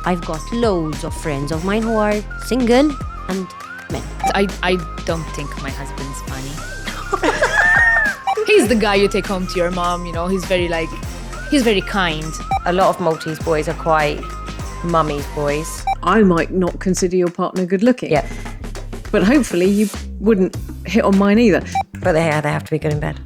I've got loads of friends of mine who are single and men. I don't think my husband's funny. He's the guy you take home to your mom, he's very kind. A lot of Maltese boys are quite mummy's boys. I might not consider your partner good looking. Yeah. But hopefully you wouldn't hit on mine either. But they have to be good in bed.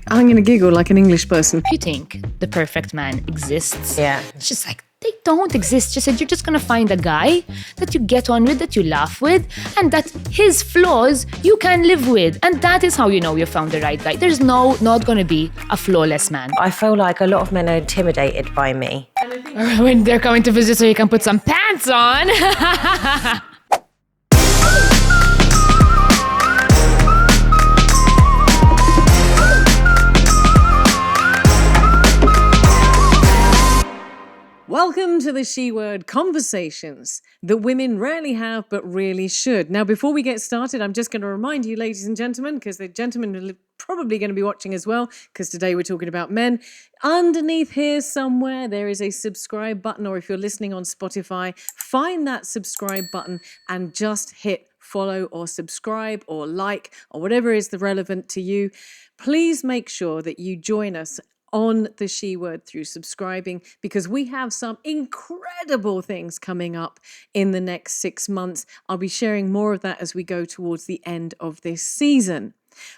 I'm going to giggle like an English person. You think the perfect man exists? Yeah. It's just like, they don't exist. Just that you're just going to find a guy that you get on with, that you laugh with, and that his flaws you can live with. And that is how you know you found the right guy. There's not going to be a flawless man. I feel like a lot of men are intimidated by me. When they're coming to visit so you can put some pants on. Welcome to the She-Word Conversations that women rarely have but really should. Now, before we get started, I'm just going to remind you, ladies and gentlemen, because the gentlemen are probably going to be watching as well, because today we're talking about men. Underneath here somewhere, there is a subscribe button, or if you're listening on Spotify, find that subscribe button and just hit follow or subscribe or like or whatever is the relevant to you. Please make sure that you join us on the She-Word through subscribing, because we have some incredible things coming up in the next 6 months. I'll be sharing more of that as we go towards the end of this season.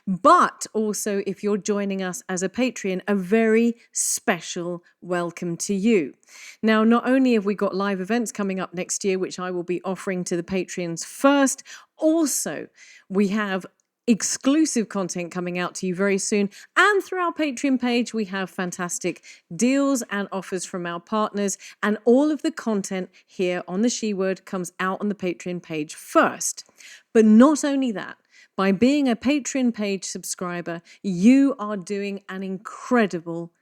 But also, if you're joining us as a Patreon, a very special welcome to you. Now, not only have we got live events coming up next year, which I will be offering to the Patreons first, also we have exclusive content coming out to you very soon. And through our Patreon page, we have fantastic deals and offers from our partners. And all of the content here on the She-Word comes out on the Patreon page first. But not only that, by being a Patreon page subscriber, you are doing an incredible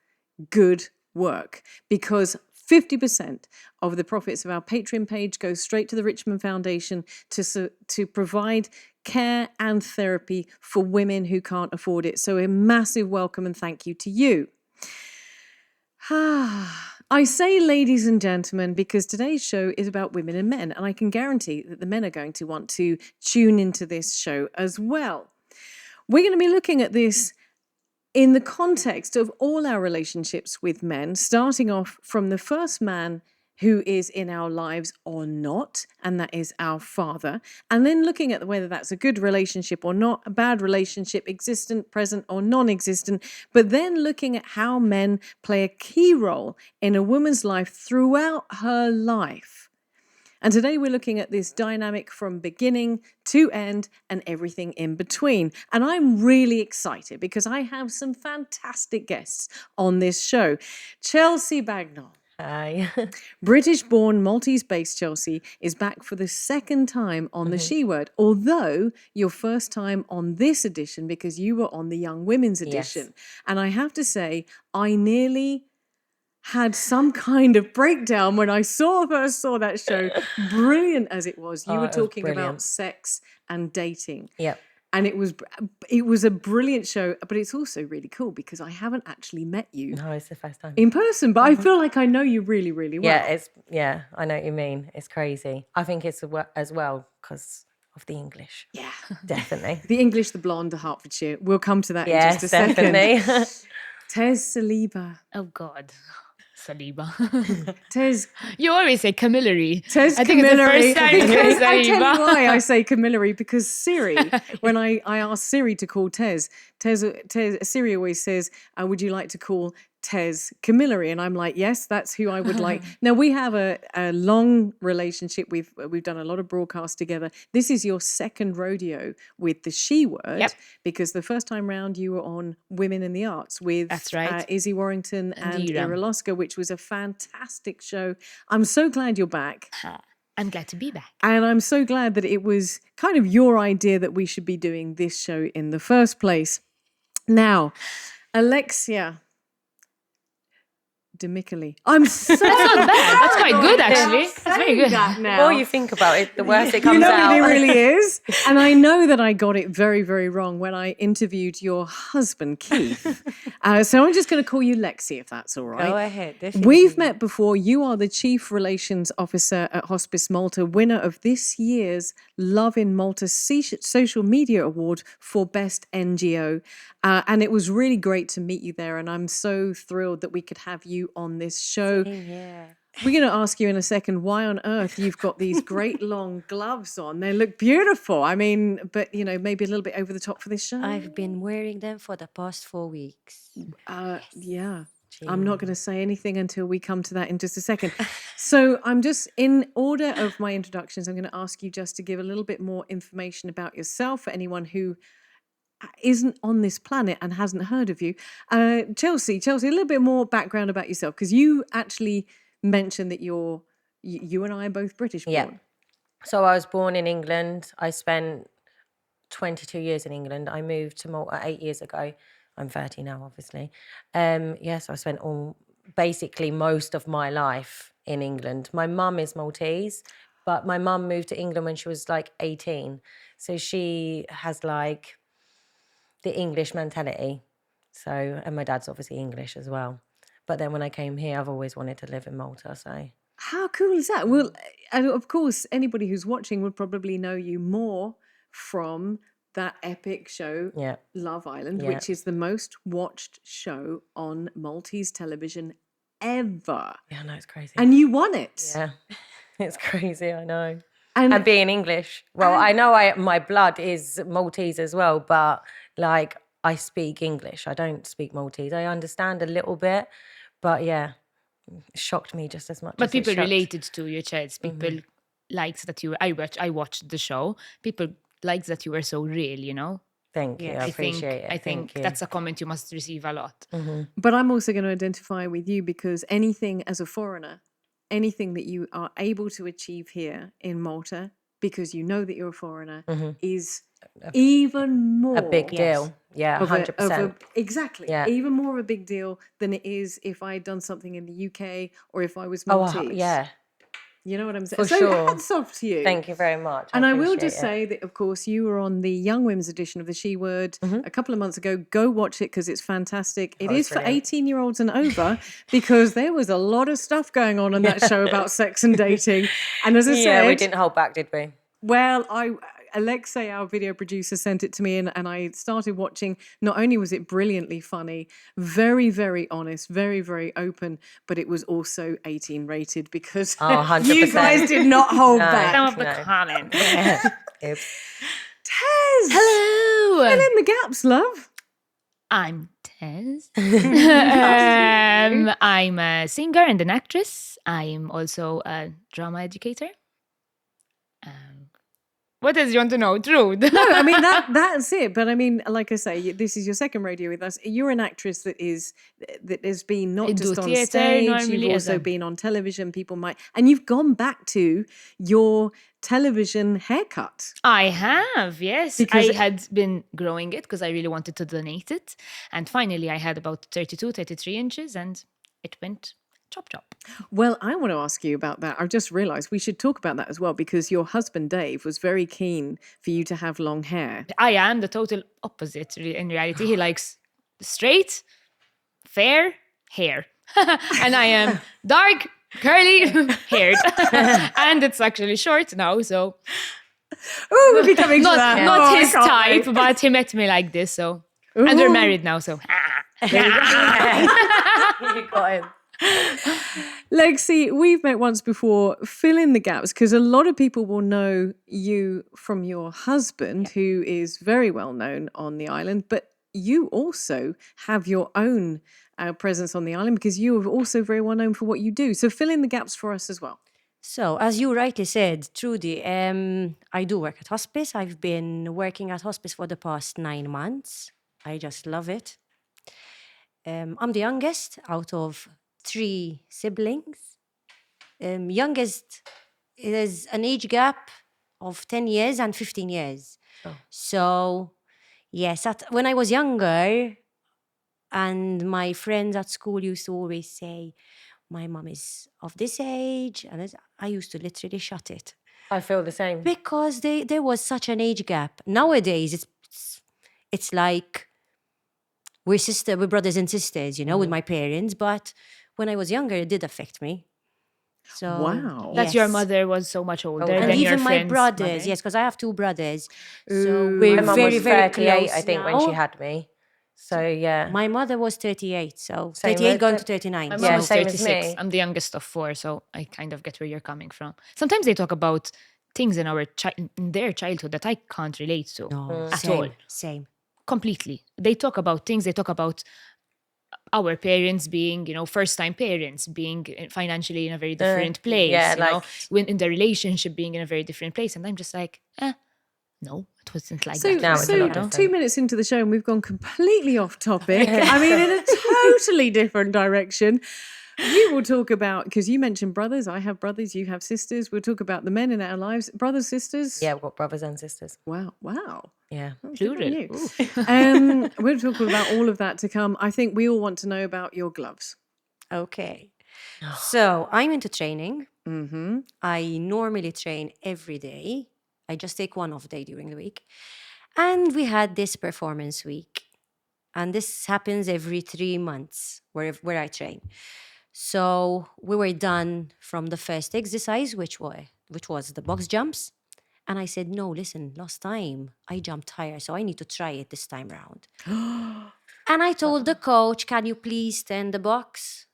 good work, because 50% of the profits of our Patreon page go straight to the Richmond Foundation to provide care and therapy for women who can't afford it. So a massive welcome and thank you to you. I say ladies and gentlemen because today's show is about women and men, and I can guarantee that the men are going to want to tune into this show as well. We're going to be looking at this in the context of all our relationships with men, starting off from the first man who is in our lives or not, and that is our father, and then looking at whether that's a good relationship or not, a bad relationship, existent, present, or non-existent, but then looking at how men play a key role in a woman's life throughout her life. And today we're looking at this dynamic from beginning to end and everything in between. And I'm really excited because I have some fantastic guests on this show. Chelsea Bagnall. Hi. British-born, Maltese-based Chelsea is back for the second time on the She-Word, although your first time on this edition because you were on the Young Women's edition. Yes. And I have to say, I nearly had some kind of breakdown when I first saw that show, brilliant as it was. You were talking about sex and dating. Yep. And it was a brilliant show, but it's also really cool because I haven't actually met you. No, it's the first time. In person, but I feel like I know you really, really well. Yeah, I know what you mean. It's crazy. I think it's as well because of the English. Yeah. Definitely. The English, the blonde, the Hertfordshire. We'll come to that in just a definitely. second. Tez Saliba. Oh, God. Saliba. Tez. You always say Camilleri. Tez I think Camilleri. it's the first time you say I tell you Saliba. why I say Camilleri, because Siri, when I asked Siri to call Tez, Siri always says, would you like to call Tez Camilleri? And I'm like, yes, that's who I would like. Now, we have a long relationship. We've done a lot of broadcasts together. This is your second rodeo with the She-Word. Yep. Because the first time round you were on Women in the Arts with That's right. Izzy Warrington and Ira. Ira Loska, which was a fantastic show. I'm so glad you're back. I'm glad to be back. And I'm so glad that it was kind of your idea that we should be doing this show in the first place. Now, Alexia Demicoli. I'm so That's not bad. That's quite good, actually. actually. That's very good. The more you think about it, the worse it comes You know out. it really is. And I know that I got it very, very wrong when I interviewed your husband, Keith. So I'm just going to call you Lexi, if that's all right. Go ahead. Definitely. We've met before. You are the Chief Relations Officer at Hospice Malta, winner of this year's Love in Malta Social Media Award for Best NGO. And it was really great to meet you there. And I'm so thrilled that we could have you on this show. Yeah. We're going to ask you in a second why on earth you've got these great long gloves on. They look beautiful. I mean, but, you know, maybe a little bit over the top for this show. I've been wearing them for the past 4 weeks. Yeah. I'm not going to say anything until we come to that in just a second. So I'm just, in order of my introductions, I'm going to ask you just to give a little bit more information about yourself for anyone who isn't on this planet and hasn't heard of you. Chelsea, a little bit more background about yourself, because you actually mentioned that you and I are both British born. Yeah. So I was born in England. I spent 22 years in England. I moved to Malta 8 years ago. I'm 30 now, obviously. Yes, I spent basically most of my life in England. My mum is Maltese, but my mum moved to England when she was like 18. So she has like the English mentality. So, and my dad's obviously English as well. But then when I came here, I've always wanted to live in Malta, so. How cool is that? Well, and of course, anybody who's watching would probably know you more from that epic show, Love Island, which is the most watched show on Maltese television ever. Yeah, I know, it's crazy. And you won it. Yeah, it's crazy, I know. And being English. Well, I know my blood is Maltese as well, but like I speak English. I don't speak Maltese. I understand a little bit, but yeah, it shocked me just as much. But as people it shocked. related to your chats. People liked that you. I watched the show. People liked that you were so real. You know. Thank you. I appreciate it. I think that's a comment you must receive a lot. But I'm also going to identify with you, because anything as a foreigner, anything that you are able to achieve here in Malta, because you know that you're a foreigner, is even more a big deal. Yeah, 100%. Exactly. Yeah. Even more of a big deal than it is if I had done something in the UK or if I was Maltese. Oh, yeah. You know what I'm saying? For so sure. hats off to you. Thank you very much. And I will appreciate just it. say that, of course, you were on the Young Women's edition of the She Word a couple of months ago. Go watch it, because it's fantastic. It is for 18-year-olds and over, because there was a lot of stuff going on in that show about sex and dating. And as I said... Yeah, we didn't hold back, did we? Well, Alexei, our video producer, sent it to me, and I started watching. Not only was it brilliantly funny, very, very honest, very, very open, but it was also 18 rated, because 100%. you guys did not hold back. Some of the comments. Oops. Tez! Hello. Fill in the gaps, love. I'm Tez. I'm a singer and an actress. I'm also a drama educator. What else do you want to know? Truth. No, I mean that's it. But I mean, like I say, this is your second radio with us. You're an actress that has been not just on stage. You've also been on television. People might, and you've gone back to your television haircut. I have, yes. Because I had been growing it because I really wanted to donate it, and finally I had about 32, 33 inches, and it went chop chop. Well, I want to ask you about that. I've just realised we should talk about that as well, because your husband Dave was very keen for you to have long hair. I am the total opposite in reality. He likes straight, fair hair. And I am dark, curly haired. And it's actually short now, so... Oh, we're becoming not his type, but he met me like this, so... Ooh. And we're married now, so... You got him. Lexi, we've met once before. Fill in the gaps, because a lot of people will know you from your husband, who is very well known on the island, but you also have your own presence on the island, because you are also very well known for what you do. So fill in the gaps for us as well. So, as you rightly said, Trudy, I do work at hospice. I've been working at hospice for the past 9 months. I just love it. I'm the youngest out of 3 siblings. Youngest is an age gap of 10 years and 15 years. Oh. So, yes, when I was younger, and my friends at school used to always say, my mom is of this age. And I used to literally shut it. I feel the same. Because there was such an age gap. Nowadays, it's like we're brothers and sisters, with my parents. But when I was younger, it did affect me. So Wow. That your yes. mother was so much older And than And your even my friend's brothers, mother. yes, because I have 2 brothers. So Ooh, we're My mum very, was very 38, close I think, when now. she had me. So, yeah. My mother was 38, so Same 38 with going the- to 39. My so- mom Yeah, was same as 36. me. I'm the youngest of 4, so I kind of get where you're coming from. Sometimes they talk about things in in their childhood that I can't relate to No, at same, all. Same. Completely. They talk about things, they talk about our parents being, first-time parents, being financially in a very different place, yeah, when in the relationship being in a very different place. And I'm just like, no, it wasn't like that. Now for it's me, a So lot you know? different. 2 minutes into the show and we've gone completely off topic. I mean, in a totally different direction. We will talk about, because you mentioned brothers. I have brothers, you have sisters. We'll talk about the men in our lives. Brothers, sisters. Yeah, we've got brothers and sisters. Wow. Wow. Yeah. Good on Plural. you. Ooh. We'll talk about all of that to come. I think we all want to know about your gloves. Okay. So I'm into training. Mm-hmm. I normally train every day. I just take one off day during the week. And we had this performance week. And this happens every 3 months where I train. So we were done from the first exercise, which was the box jumps. And I said, no, listen, last time I jumped higher, so I need to try it this time round. And I told the coach, can you please stand the box?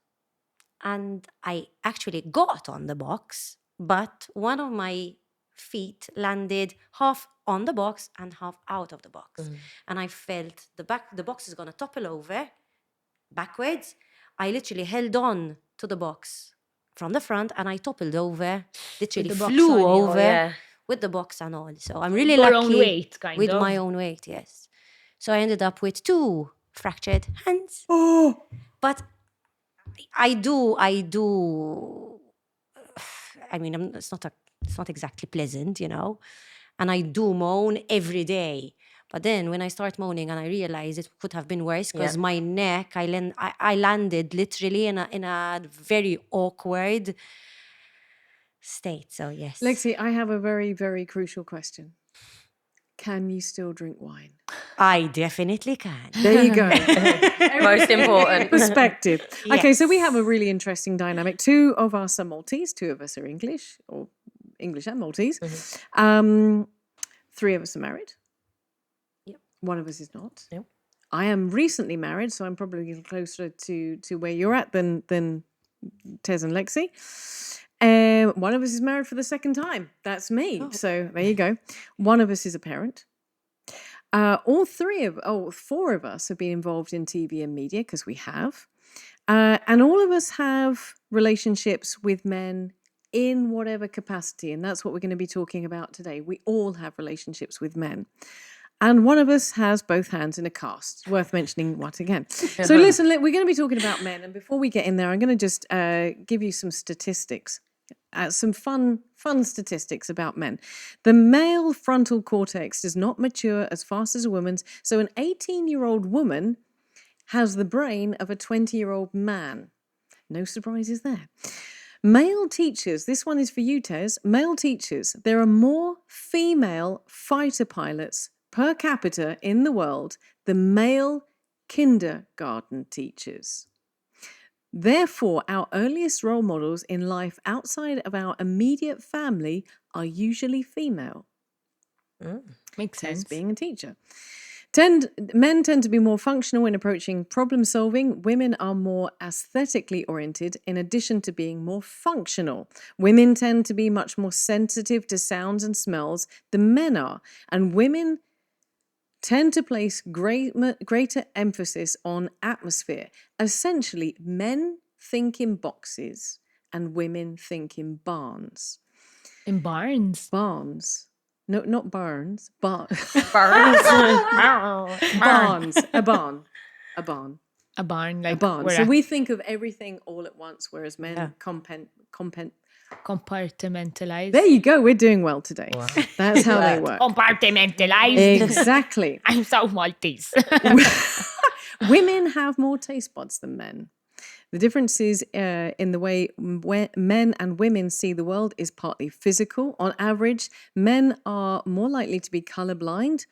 And I actually got on the box, but one of my feet landed half on the box and half out of the box. And I felt the box is going to topple over backwards. I literally held on to the box from the front and I toppled over, literally the box flew on you. Oh, over yeah. with the box and all. So I'm really Your lucky own weight, kind with of. my own weight, yes. So I ended up with 2 fractured hands. Oh, But I do. I mean, it's not exactly pleasant, and I do moan every day. But then when I start moaning and I realize it could have been worse because Yeah. my neck, I landed literally in a very awkward state. So yes, Lexi, I have a very, very crucial question. Can you still drink wine? I definitely can. There you go. Most important. Perspective. Okay, so we have a Yes. really interesting dynamic. 2 of us are Maltese, 2 of us are English, or English and Maltese. 3 of us are married. Yep. 1 of us is not. Yep. I am recently married, so I'm probably a little closer to where you're at than Tez and Lexi. 1 of us is married for the second time. That's me. Oh. So there you go. 1 of us is a parent. All 4 of us have been involved in TV and media because we have. And all of us have relationships with men in whatever capacity. And that's what we're going to be talking about today. We all have relationships with men. And 1 of us has both hands in a cast. It's worth mentioning what again. So listen, we're going to be talking about men. And before we get in there, I'm going to just give you some statistics. Some fun statistics about men. The male frontal cortex does not mature as fast as a woman's. So an 18-year-old woman has the brain of a 20-year-old man. No surprises there. Male teachers, this one is for you, Tez. Male teachers, there are more female fighter pilots per capita in the world than male kindergarten teachers. Therefore, our earliest role models in life outside of our immediate family are usually female. Makes Tez sense. being a teacher. Men tend to be more functional in approaching problem solving. Women are more aesthetically oriented in addition to being more functional. Women tend to be much more sensitive to sounds and smells than men are. And women tend to place greater emphasis on atmosphere. Essentially, men think in boxes and women think in barns. In barns. Barns. No, not barns. Barns. Burns. Barns. A barn. A barn. A barn, like A barn. where So we think of everything all at once, whereas men Yeah. compartmentalized. There you go. We're doing well today. That's how they work. Compartmentalized. Exactly. I'm so Maltese. Women have more taste buds than men. The differences in the way men and women see the world is partly physical. On average, men are more likely to be colorblind,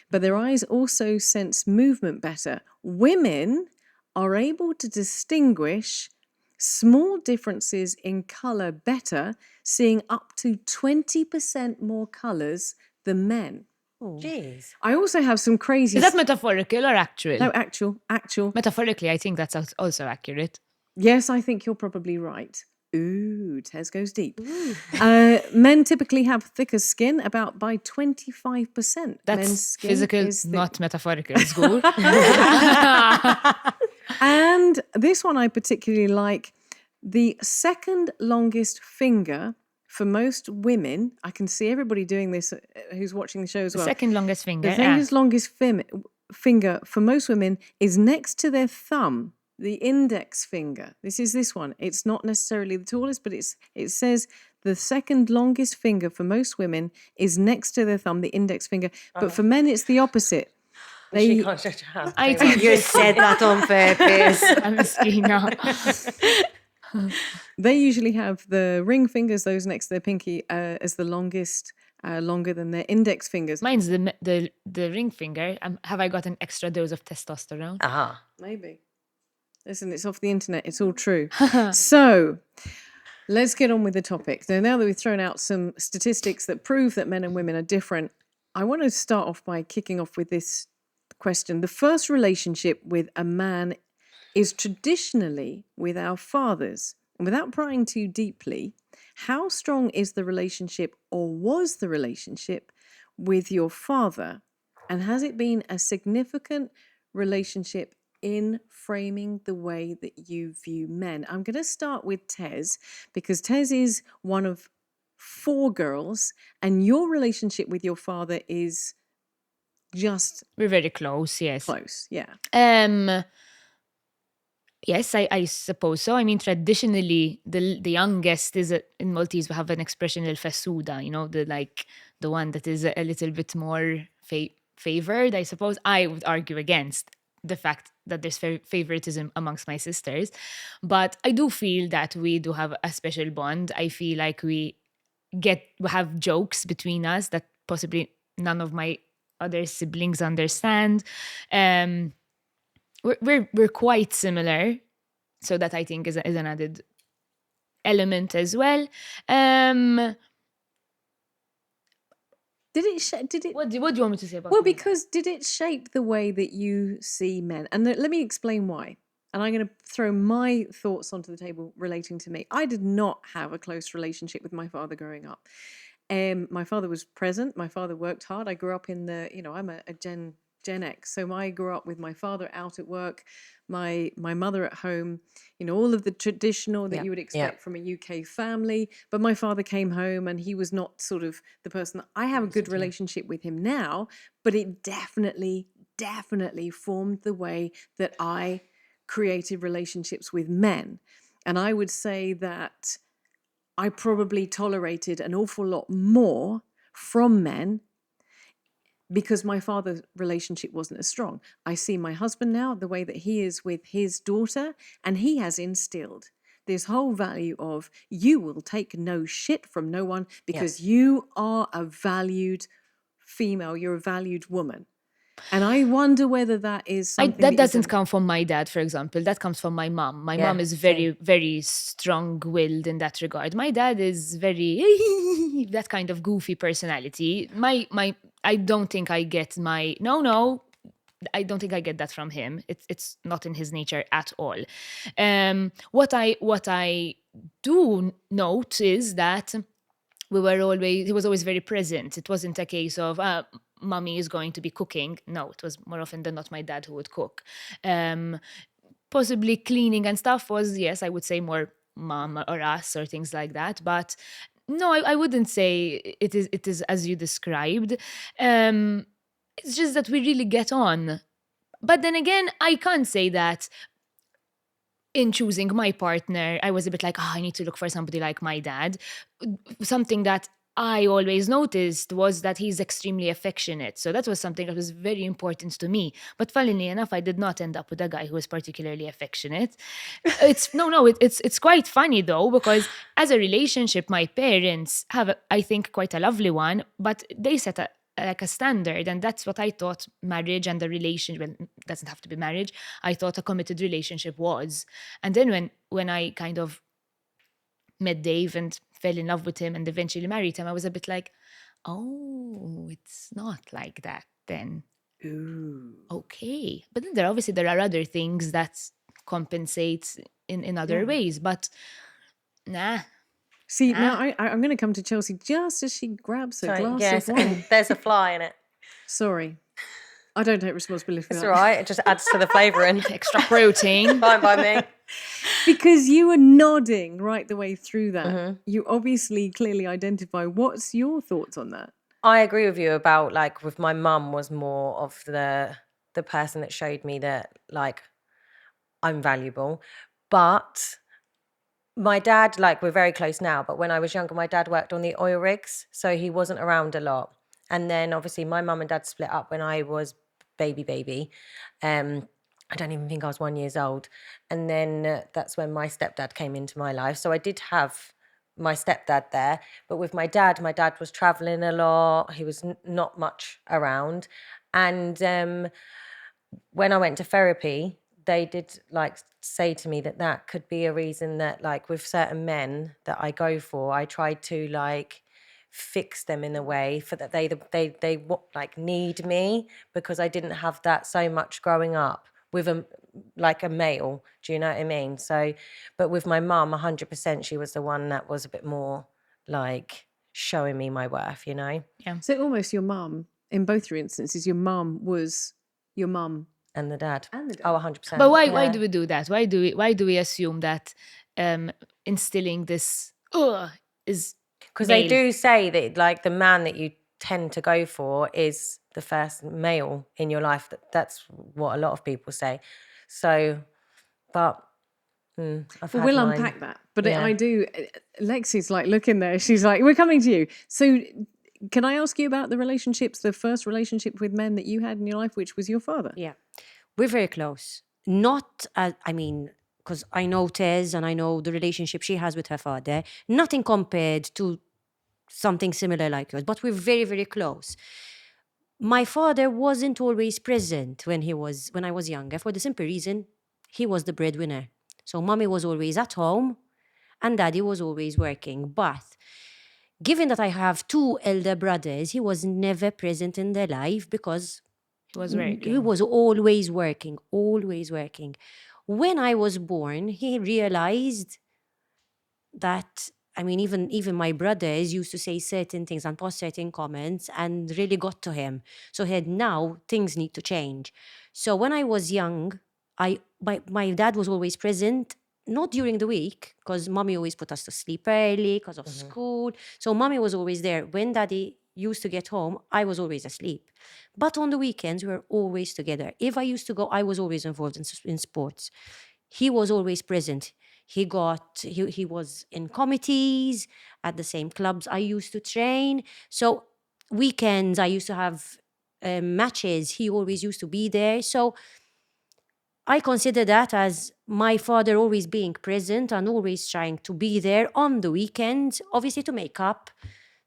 but their eyes also sense movement better. Women are able to distinguish small differences in color better, seeing up to 20% more colors than men. Jeez. I also have some crazy... Is that metaphorical or actual? No, actual. Metaphorically, I think that's also accurate. Yes, I think you're probably right. Ooh, Tez goes deep. Men typically have thicker skin, about by 25%. That's Men's skin physical, is thick. not metaphorical. It's good. And this one I particularly like. The second longest finger for most women, I can see everybody doing this who's watching the show as well. Second longest finger. The second longest finger for most women is next to their thumb, the index finger. This one. It's not necessarily the tallest, but it says the second longest finger for most women is next to their thumb, the index finger. But for men, it's the opposite. She can't shut her hand. I think You said that on purpose. I'm They usually have the ring fingers, those next to their pinky, as the longest, longer than their index fingers. Mine's the ring finger. Have I got an extra dose of testosterone? Aha. Maybe. Listen, it's off the internet. It's all true. So let's get on with the topic. So now that we've thrown out some statistics that prove that men and women are different, I want to start off by kicking off with this question. The first relationship with a man is traditionally with our fathers. And without prying too deeply, how strong is the relationship, or was the relationship, with your father? And has it been a significant relationship in framing the way that you view men? I'm going to start with Tez, because Tez is one of 4 girls, and your relationship with your father is just We're very close, yes. close. Yeah. Yes, I suppose so. I mean, traditionally, the youngest is in Maltese. We have an expression, el fessuda, the one that is a little bit more favored. I suppose I would argue against the fact that there's favoritism amongst my sisters, but I do feel that we do have a special bond. I feel like we have jokes between us that possibly none of my other siblings understand. We're quite similar, so that I think is an added element as well. Did it? What do you want me to say about? Well, my dad? because did it shape the way that you see men? And let me explain why. And I'm going to throw my thoughts onto the table relating to me. I did not have a close relationship with my father growing up. My father was present. My father worked hard. I grew up in I'm a Gen X. So I grew up with my father out at work, my mother at home, all of the traditional that you would expect from a UK family. But my father came home and he was not sort of the person. I have a good relationship with him now, but it definitely formed the way that I created relationships with men. And I would say that I probably tolerated an awful lot more from men because my father's relationship wasn't as strong. I see my husband now, the way that he is with his daughter, and he has instilled this whole value of you will take no shit from no one because you are a valued female, you're a valued woman. And I wonder whether that is something that doesn't come from my dad, for example. That comes from my mom. My mom is very, very strong-willed in that regard. My dad is very that kind of goofy personality. I don't think I get I don't think I get that from him. It's not in his nature at all. What I do note is that he was always very present. It wasn't a case of mommy is going to be cooking. No, it was more often than not my dad who would cook. Possibly cleaning and stuff was, yes, I would say more mom or us or things like that. But no, I wouldn't say it is as you described. It's just that we really get on. But then again, I can't say that in choosing my partner, I was a bit like, I need to look for somebody like my dad. Something that I always noticed was that he's extremely affectionate. So that was something that was very important to me. But funnily enough, I did not end up with a guy who was particularly affectionate. It's quite funny though, because as a relationship, my parents have, I think, quite a lovely one, but they set like a standard, and that's what I thought marriage and the relationship, well, it doesn't have to be marriage, I thought a committed relationship was. And then when I kind of met Dave and fell in love with him and eventually married him, I was a bit like, oh, it's not like that then. Ooh. Okay. But then there are other things that compensate in other ways, but nah. See, now I'm going to come to Chelsea just as she grabs a glass yes, of wine. and there's a fly in it. Sorry. I don't take responsibility for It's that. all right. It just adds to the flavouring. Extra protein. Fine by me. Because you were nodding right the way through that. You obviously clearly identify. What's your thoughts on that? I agree with you about, like, with my mum was more of the person that showed me that, like, I'm valuable. But my dad, like, we're very close now, but when I was younger, my dad worked on the oil rigs, so he wasn't around a lot. And then obviously my mum and dad split up when I was baby. I don't even think I was 1 year old. And then that's when my stepdad came into my life. So I did have my stepdad there. But with my dad was traveling a lot. He was not much around. And when I went to therapy, they did, like, say to me that could be a reason that, like, with certain men that I go for, I try to, like, fix them in a way for that they like need me, because I didn't have that so much growing up with a male. Do you know what I mean? So, but with my mum, 100%, she was the one that was a bit more like showing me my worth, you know? Yeah. So almost your mum, in both your instances, your mum was your mum. And the dad. And the dad. Oh, 100%. But why yeah. do we do that? Why do we assume that instilling this is Because they male? do say that, like, the man that you tend to go for is the first male in your life. That's what a lot of people say. So, but I've Well, had we'll mine. unpack that. But Yeah. I do. Lexi's like looking there. She's like, we're coming to you. So can I ask you about the relationships, the first relationship with men that you had in your life, which was your father? Yeah. We're very close. Not, because I know Tez and I know the relationship she has with her father. Nothing compared to something similar like yours, but we're very, very close. My father wasn't always present when I was younger, for the simple reason he was the breadwinner. So mommy was always at home and daddy was always working. But given that I have two elder brothers, he was never present in their life because He was working. he was always working, always working. When I was born, he realized that, even my brothers used to say certain things and post certain comments and really got to him. So he had, now things need to change. So when I was young, my dad was always present, not during the week, because mommy always put us to sleep early because of school. So mommy was always there. When daddy used to get home, I was always asleep. But on the weekends, we were always together. If I used to go, I was always involved in sports. He was always present. He was in committees at the same clubs I used to train. So weekends, I used to have matches. He always used to be there. So I consider that as my father always being present and always trying to be there on the weekends, obviously to make up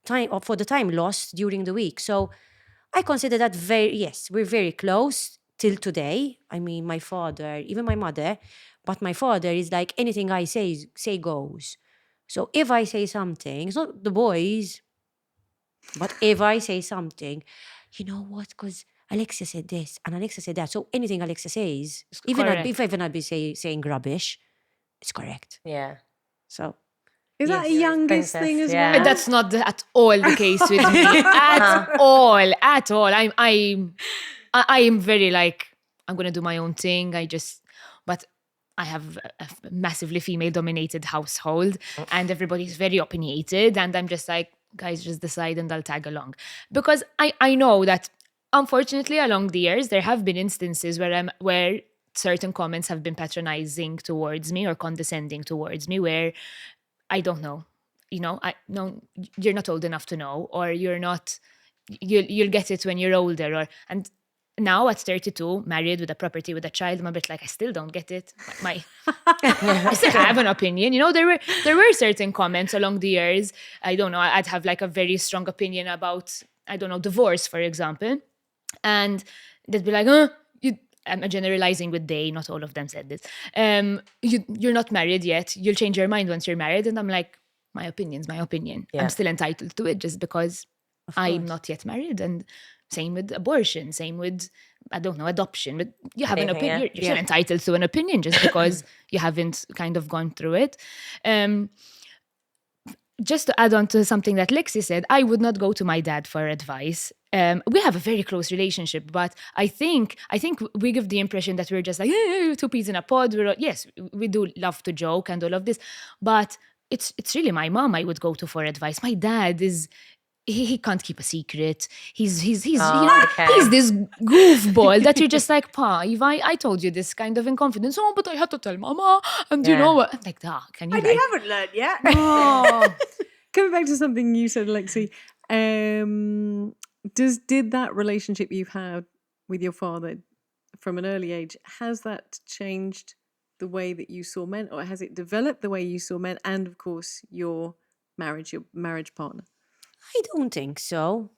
time for the time lost during the week. So I consider that we're very close till today. I mean, my father, even my mother, but my father is like, anything I say goes. So if I say something, it's not the boys, but if I say something, you know what? Because Alexia said this and Alexia said that. So anything Alexia says, even if I'll be saying rubbish, it's correct. Yeah. So Is that a Yes. youngest Princess, thing as yeah. well? That's not at all the case with me. At all. I am very like, I'm gonna do my own thing. But I have a massively female-dominated household, and everybody's very opinionated, and I'm just like, guys, just decide and I'll tag along. Because I know that, unfortunately, along the years, there have been instances where certain comments have been patronizing towards me or condescending towards me, where I don't know. you know, no, you're not old enough to know, or you're not, you'll get it when you're older, and now at 32, married with a property, with a child, I'm a bit like, I still don't get it. I still have an opinion. You know, there were certain comments along the years. I don't know, I'd have like a very strong opinion about, I don't know, divorce, for example. And they'd be like, I'm generalizing with they, not all of them said this. You're not married yet. You'll change your mind once you're married. And I'm like, my opinion's my opinion. Yeah. I'm still entitled to it just because I'm not yet married. And same with abortion, same with, I don't know, adoption. But you have an Anything, opinion. yeah. You're still entitled to an opinion just because you haven't kind of gone through it. Just to add on to something that Lexi said, I would not go to my dad for advice. We have a very close relationship, but I think we give the impression that we're just like two peas in a pod. Yes, we do love to joke and all of this, but it's really my mom I would go to for advice. My dad is. He can't keep a secret. He's you know, okay. he's this goofball that you're just like, Pa, if I told you this kind of in confidence, oh, but I had to tell Mama, and you know what? I'm like, can you And like, you haven't learned yet. Oh, coming back to something you said, Lexi, did that relationship you've had with your father from an early age, has that changed the way that you saw men, or has it developed the way you saw men, and of course your marriage partner? I don't think so.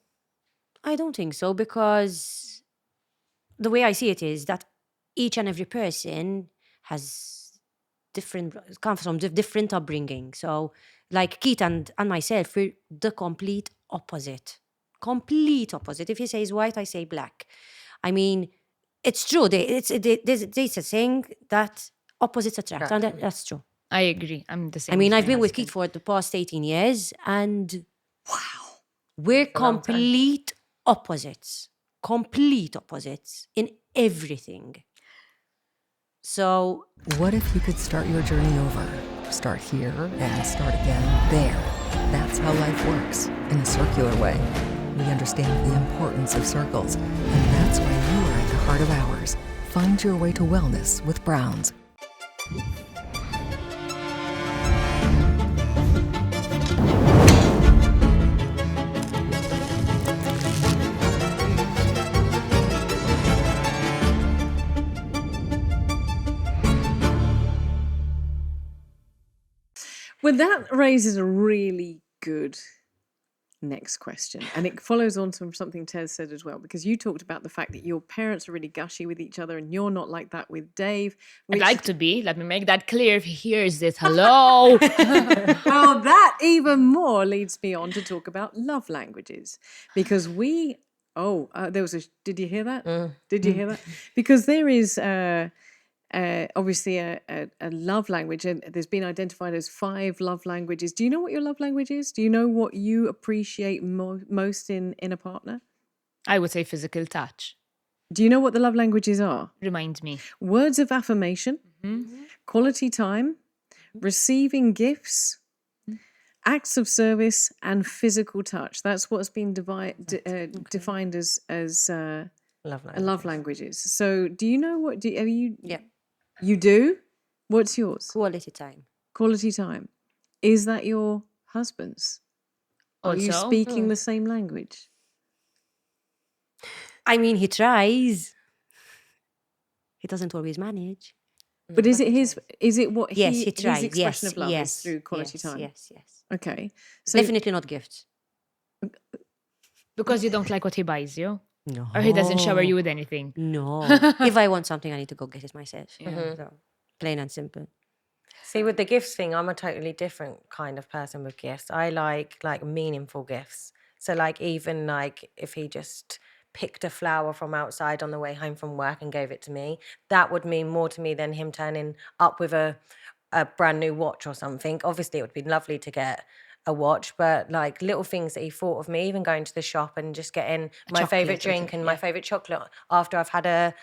Because the way I see it is that each and every person comes from different upbringing. So, like Keith and myself, we're the complete opposite. Complete opposite. If he says white, I say black. I mean, it's true. There's a saying that opposites attract, and that's true. I agree. I'm the same. I mean, with I've my been with husband. Keith for the past 18 years, and we're complete opposites. Complete opposites in everything. So, What if you could start your journey over? Start here and start again there. That's how life works, in a circular way. We understand the importance of circles, and that's why you are at the heart of ours. Find your way to wellness with Browns. Well, that raises a really good next question. And it follows on from something Tez said as well, because you talked about the fact that your parents are really gushy with each other and you're not like that with Dave. I'd like to be. Let me make that clear if he hears this. Hello. Well, that even more leads me on to talk about love languages, because there was did you hear that? Did you hear that? Because there is obviously a love language, and there's been identified as 5 love languages. Do you know what your love language is? Do you know what you appreciate most in a partner? I would say physical touch. Do you know what the love languages are? Remind me. Words of affirmation, quality time, receiving gifts, acts of service, and physical touch. That's what's been defined as love languages. So do you know what, yeah, you do? What's yours? quality time. Quality time. Is that your husband's? Are you Also? speaking the same language? I mean, he tries. He doesn't always manage. But is it what Yes, he his tries. expression Yes, of love yes, is through quality yes, time? Yes, yes. Okay. So Definitely not gifts. Because you don't like what he buys you? No. Or he doesn't shower you with anything? No. If I want something, I need to go get it myself. So, plain and simple. See, with the gifts thing, I'm a totally different kind of person with gifts. I like meaningful gifts. So like even like if he just picked a flower from outside on the way home from work and gave it to me, that would mean more to me than him turning up with a brand new watch or something. Obviously, it would be lovely to get a watch, but like little things that he thought of me, even going to the shop and just getting my favorite drink and my favorite chocolate after I've had a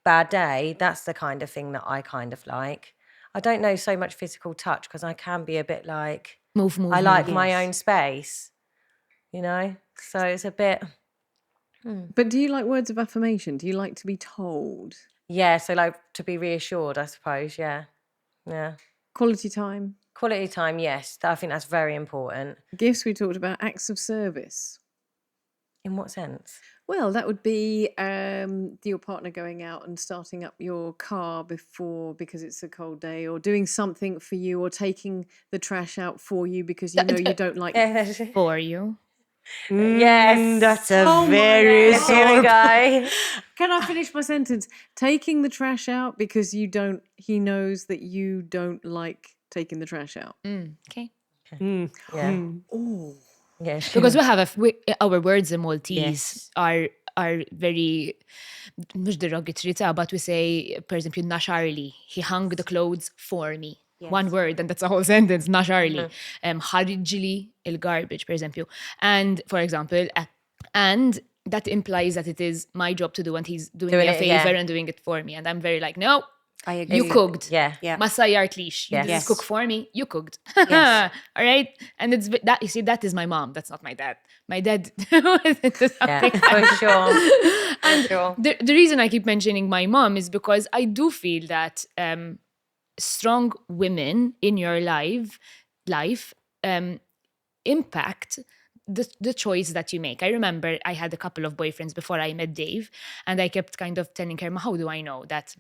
bad day, that's the kind of thing that I kind of like. I don't know so much physical touch because I can be a bit like, Move. I like my yes. own space, you know? So it's a bit, But do you like words of affirmation? Do you like to be told? yeah, so like to be reassured, I suppose, yeah. Yeah. Quality time? Quality time, yes. I think that's very important. Gifts, we talked about. Acts of service. In what sense? Well, that would be your partner going out and starting up your car because it's a cold day, or doing something for you, or taking the trash out for you because you know you don't like. For you. Yes. That's a Oh my very God. Here we go. Can I finish my sentence? Taking the trash out because he knows that you don't like taking the trash out. Okay. Yeah. Oh. Yeah. Because our words in Maltese Yes. are very mhux derogatory but we say, for example, Nasharli, he hung the clothes for me. Yes. One word, and that's a whole sentence, Nasharli. Ħarġili il-garbage, for example. And, for example, and that implies that it is my job to do, and he's doing me a favor and doing it for me. And I'm very like, no, I agree. you cooked. Yeah. Yeah. Ma sajjartlix. You Yes. didn't Yes. cook for me, you cooked. Yes. All right? And it's that, you see, that is my mom. That's not my dad. My dad. Yeah, for sure. And sure. the reason I keep mentioning my mom is because I do feel that strong women in your life impact the choice that you make. I remember I had a couple of boyfriends before I met Dave, and I kept kind of telling her, how do I know that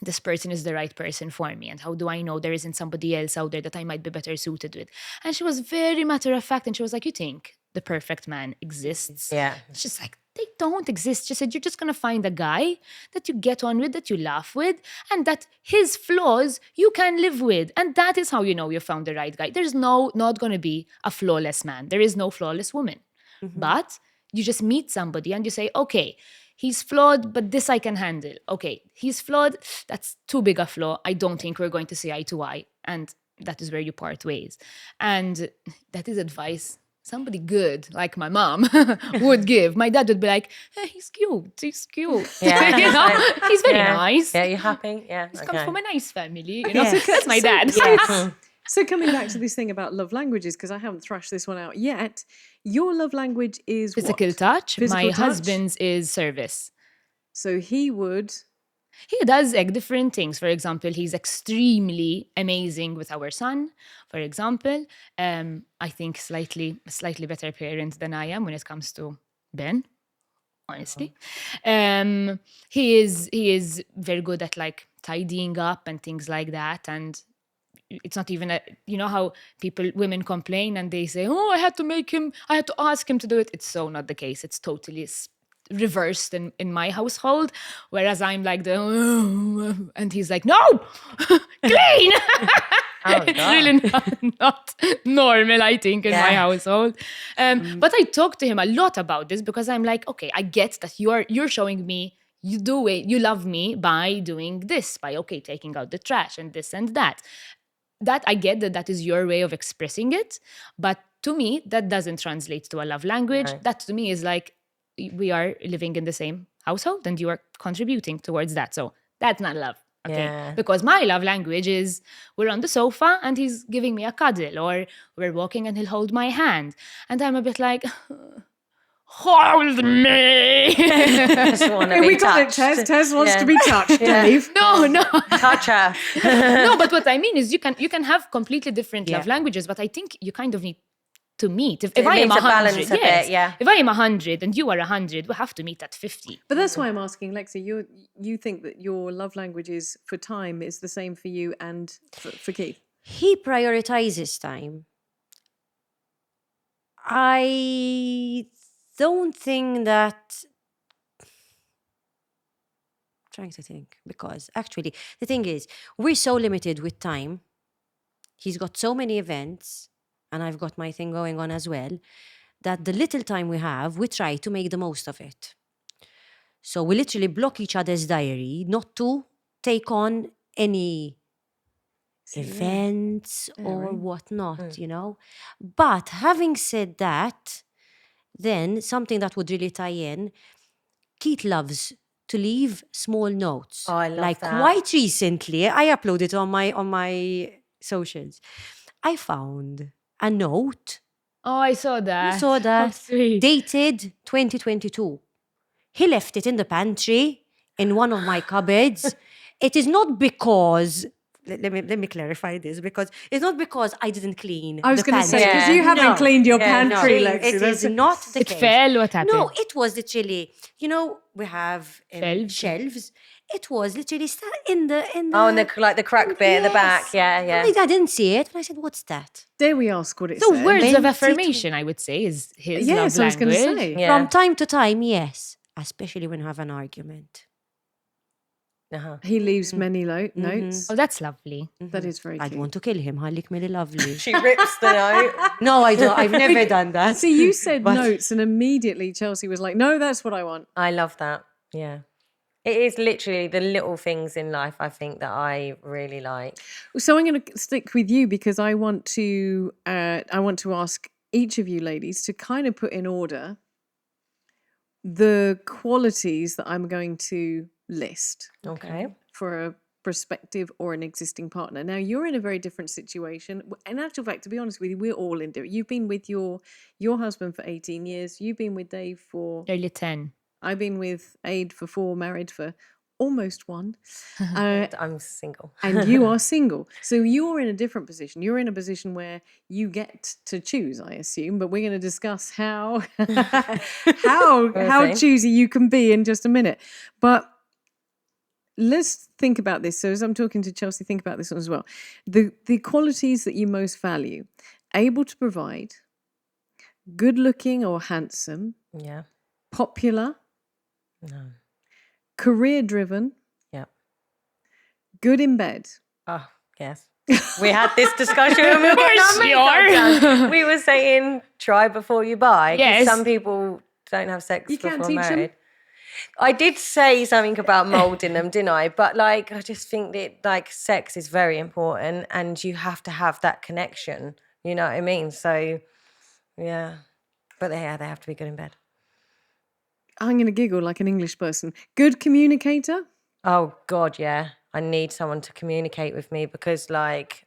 this person is the right person for me? And how do I know there isn't somebody else out there that I might be better suited with? And she was very matter of fact, and she was like, you think the perfect man exists? Yeah. She's like, they don't exist. She said, you're just going to find a guy that you get on with, that you laugh with, and that his flaws you can live with. And that is how you know you found the right guy. There's not going to be a flawless man. There is no flawless woman. But you just meet somebody and you say, okay, he's flawed, but this I can handle. Okay, he's flawed. That's too big a flaw. I don't think we're going to see eye to eye. And that is where you part ways. And that is advice somebody good, like my mom, would give. My dad would be like, he's cute. Yeah. You know? He's very nice. Yeah, you happy? Yeah. He comes from a nice family. You know? Yes. So that's my dad. So coming back to this thing about love languages, because I haven't thrashed this one out yet, your love language is Physical what? touch. Physical My touch? husband's is service. So he would. He does different things. For example, he's extremely amazing with our son. For example, I think slightly better parent than I am when it comes to Ben. Honestly, he is very good at like tidying up and things like that. And it's not even you know how women complain and they say, oh, I had to ask him to do it. It's so not the case. It's totally reversed in my household, whereas I'm like and he's like, no, clean. It's really not normal, I think, in my household. But I talk to him a lot about this because I'm like, okay, I get that you're showing me you do it, you love me by doing this, by taking out the trash and this and that. That I get that is your way of expressing it, but to me that doesn't translate to a love language. Right. That to me is like, we are living in the same household and you are contributing towards that. So that's not love. Okay. Yeah. Because my love language is we're on the sofa and he's giving me a cuddle, or we're walking and he'll hold my hand. And I'm a bit like, hold me. We got it, Tez. Tez wants to be touched, Dave. No. Touch her. No, but what I mean is you can have completely different love languages, but I think you kind of need to meet. If I am 100, if I am 100 and you are 100, we have to meet at 50. But that's why I'm asking, Lexi, you think that your love language is for time is the same for you and for Keith? He prioritizes time. I don't think that... trying to think, because actually the thing is, we're so limited with time. He's got so many events, and I've got my thing going on as well, that the little time we have, we try to make the most of it. So we literally block each other's diary not to take on any events or whatnot, you know. But having said that, then something that would really tie in, Keith loves to leave small notes. Oh, I love like that. Quite recently, I uploaded on my socials. I found a note. Oh, I saw that. You saw that? Sweet. Dated 2022. He left it in the pantry, in one of my cupboards. It is not because let me clarify this, because it's not because I didn't clean. I was the going to say, pantry. because you haven't No. cleaned your Yeah, no. pantry, It Lexi. is not the It case. fell, what happened? No, it was literally, we have Shelves? shelves. It was literally in the Oh, and the crack bit at the back. Yes. Yeah. I didn't see it, but I said, "What's that?" Dare we ask what it So said? words of 22. affirmation, I would say, is his Yes, love I was going to language. say. Yeah. From time to time, yes, especially when you have an argument. Uh-huh. He leaves many notes. Oh, that's lovely. That is very I'd cute. want to kill him. Halik made lovely. She rips the note. No, I don't. I've never done that. See, you said But- notes, and immediately Chelsea was like, "No, that's what I want." I love that. Yeah. It is literally the little things in life, I think, that I really like. So I'm going to stick with you because I want to ask each of you ladies to kind of put in order the qualities that I'm going to list Okay. for a prospective or an existing partner. Now, you're in a very different situation. In actual fact, to be honest with you, we're all in different. You've been with your husband for 18 years. You've been with Dave for... Early 10. I've been with Aid for 4, married for almost 1. I'm single. And you are single. So you're in a different position. You're in a position where you get to choose, I assume, but we're going to discuss how how choosy you can be in just a minute. But let's think about this. So as I'm talking to Chelsea, think about this one as well. The qualities that you most value: able to provide, good looking or handsome, Yeah. popular, No. career driven, Yeah. good in bed. Oh, yes. We had this discussion when we were getting our course you makeup are. done. We were saying try before you buy. 'Cause Yes. some people don't have sex You before can't teach them. married. I did say something about moulding them, didn't I? But like, I just think that like sex is very important, and you have to have that connection. You know what I mean? So, yeah. But they have to be good in bed. I'm going to giggle like an English person. Good communicator. Oh God, yeah. I need someone to communicate with me because, like,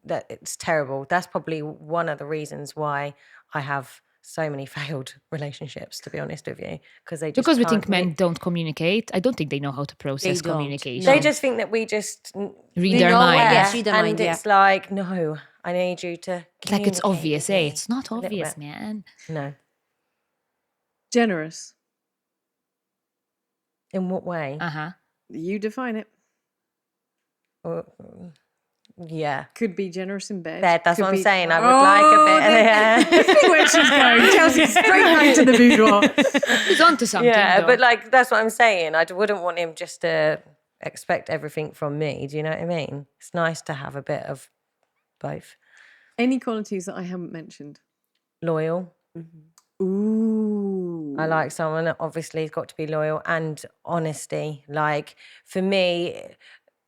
that it's terrible. That's probably one of the reasons why I have so many failed relationships. To be honest with you, because they just Because we can't think men don't communicate. I don't think they know how to process don't. communication. They just think that we just read their know mind. it, yeah. yes, read their and mind, yeah. it's like, no, I need you to. It's like it's communicate obvious, with eh? me It's not a little obvious, bit. man. No. Generous. In what way? Uh-huh. You define it. Yeah. Could be generous in bed. Bed, that's Could what I'm be- saying. I would like a bit. Yeah. See where she's going. Chelsea's straight back to the boudoir. He's onto something, Yeah, though. but like that's what I'm saying. I wouldn't want him just to expect everything from me. Do you know what I mean? It's nice to have a bit of both. Any qualities that I haven't mentioned? Loyal. Ooh. I like someone that obviously has got to be loyal, and honesty. Like for me,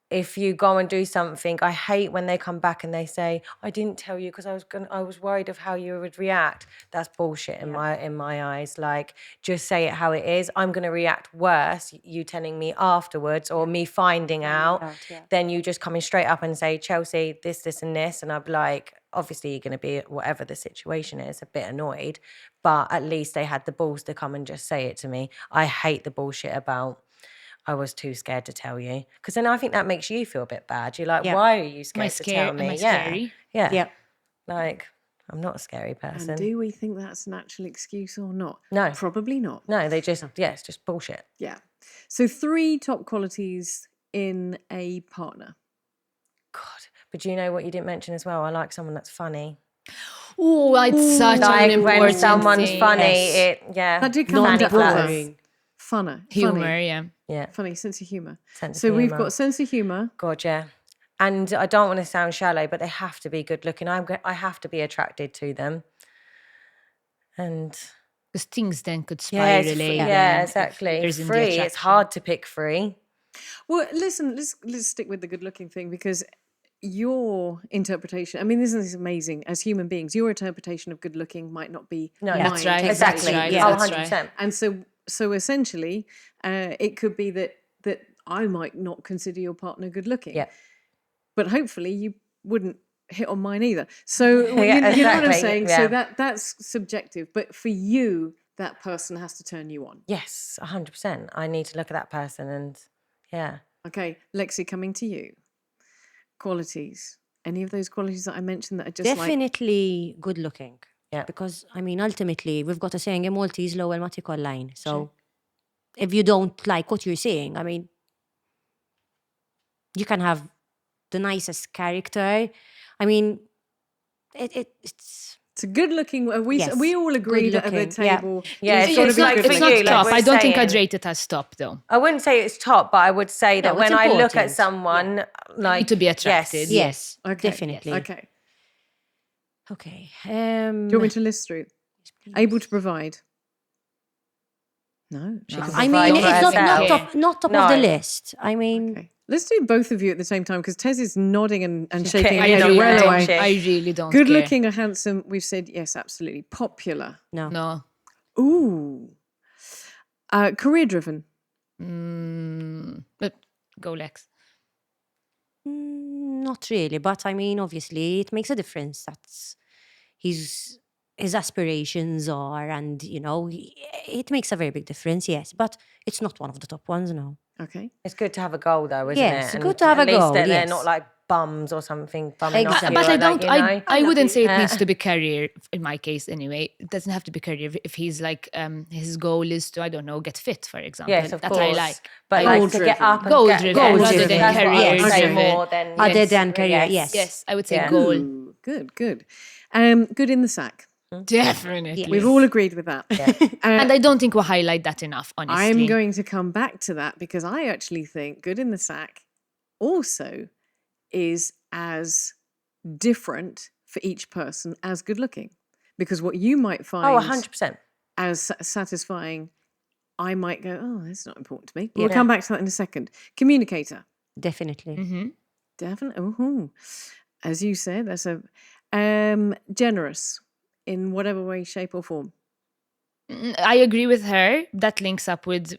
if you go and do something, I hate when they come back and they say, "I didn't tell you because I was worried of how you would react." That's bullshit in my eyes. Like, just say it how it is. I'm gonna react worse, you telling me afterwards or me finding out, than you just coming straight up and say, "Chelsea, this, and this," and I'd be like, obviously you're gonna be, whatever the situation is, a bit annoyed, but at least they had the balls to come and just say it to me. I hate the bullshit about, I was too scared to tell you. Because then I think that makes you feel a bit bad. You're like, why are you scared to tell me? Am I scary? Yeah. Yep. Like, I'm not a scary person. And do we think that's an actual excuse or not? No. Probably not. No, they just, it's just bullshit. Yeah. So 3 top qualities in a partner. God. But do you know what you didn't mention as well? I like someone that's funny. Oh, it's such an Like important when someone's thing. funny, That did come Fanny under flowers. boring. Funny. Humor, yeah. Yeah. Funny, sense of humour. Sense So of we've humour. got sense of humour. God, yeah. And I don't want to sound shallow, but they have to be good looking. I have to be attracted to them. And Because things then could yeah, spiral. exactly. There's in the Free. It's attraction. hard to pick free. Well, listen, let's stick with the good looking thing because your interpretation, I mean, isn't this amazing? As human beings, your interpretation of good looking might not be No, my that's right. Exactly. That's right. Yeah. That's 100%. And so essentially, it could be that I might not consider your partner good looking. Yeah. But hopefully you wouldn't hit on mine either. So Yeah, you know what I'm exactly. saying? Yeah. So that's subjective. But for you, that person has to turn you on. Yes, 100%. I need to look at that person and yeah. Okay, Lexi, coming to you. qualities? Any of those qualities that I mentioned that are just like... Definitely good looking. Yeah. Because, I mean, ultimately, we've got a saying, a Maltese low and matik online. So if you don't like what you're saying, I mean, you can have the nicest character. I mean, it's... It's a good-looking... Yes, we all agreed at the good-looking, yeah. table. Yeah, it's it's gotta just be like good for It's looking. you, not like top. we're I don't think I'd saying. rate it as top, though. I wouldn't say it's top, but I would say that No, when it's I look at important. someone, like to be attracted. Yes. Yes, Okay. definitely. Okay. Okay. Do you want me to list through? Able to provide? No. She can I provide mean, for it's not herself. not top of the No. list. I mean, Okay. Let's do both of you at the same time because Tez is nodding and shaking getting her I in head on really, that, well don't away. she? I really don't Good care. looking or handsome? We've said yes, absolutely. Popular? no. No. Ooh. Career driven? But go, Lex. Not really, but I mean, obviously, it makes a difference. That's his aspirations are, and it makes a very big difference. Yes, but it's not one of the top ones. No. Okay. It's good to have a goal, though, isn't Yes, it? And good to have at a least goal, that they're yes. not like bums or something bumming off Exactly. you. But I or don't. like, I wouldn't say it needs to be career. In my case, anyway, it doesn't have to be career. If he's like, his goal is to, I don't know, get fit, for example. Yes, of that course. I like. But like to get up and Goal get driven, goal rather driven. than That's what I career would say driven. more than Other than career, yes. Yes, I would say Yeah. goal. Ooh, good, good. Good in the sack. Definitely. Yes. We've all agreed with that. And I don't think we highlight that enough, honestly. I'm going to come back to that because I actually think good in the sack also is as different for each person as good looking. Because what you might find 100%. as satisfying, I might go, oh, that's not important to me. Yeah. We'll come back to that in a second. Communicator. Definitely. Mm-hmm. Definitely. Ooh. As you said, that's a generous in whatever way, shape, or form. I agree with her. That links up with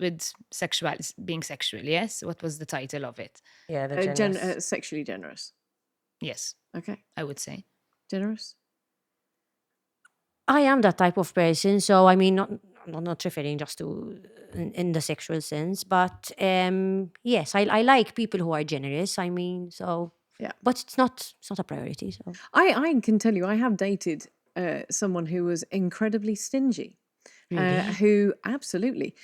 sexual, being sexual. Yes. What was the title of it? Yeah, the generous. Sexually generous. Yes, Okay. I would say. Generous. I am that type of person, so I mean, not referring just to in the sexual sense, but yes, I like people who are generous. I mean, so Yeah. but it's not a priority. So I can tell you, I have dated someone who was incredibly stingy. Who absolutely,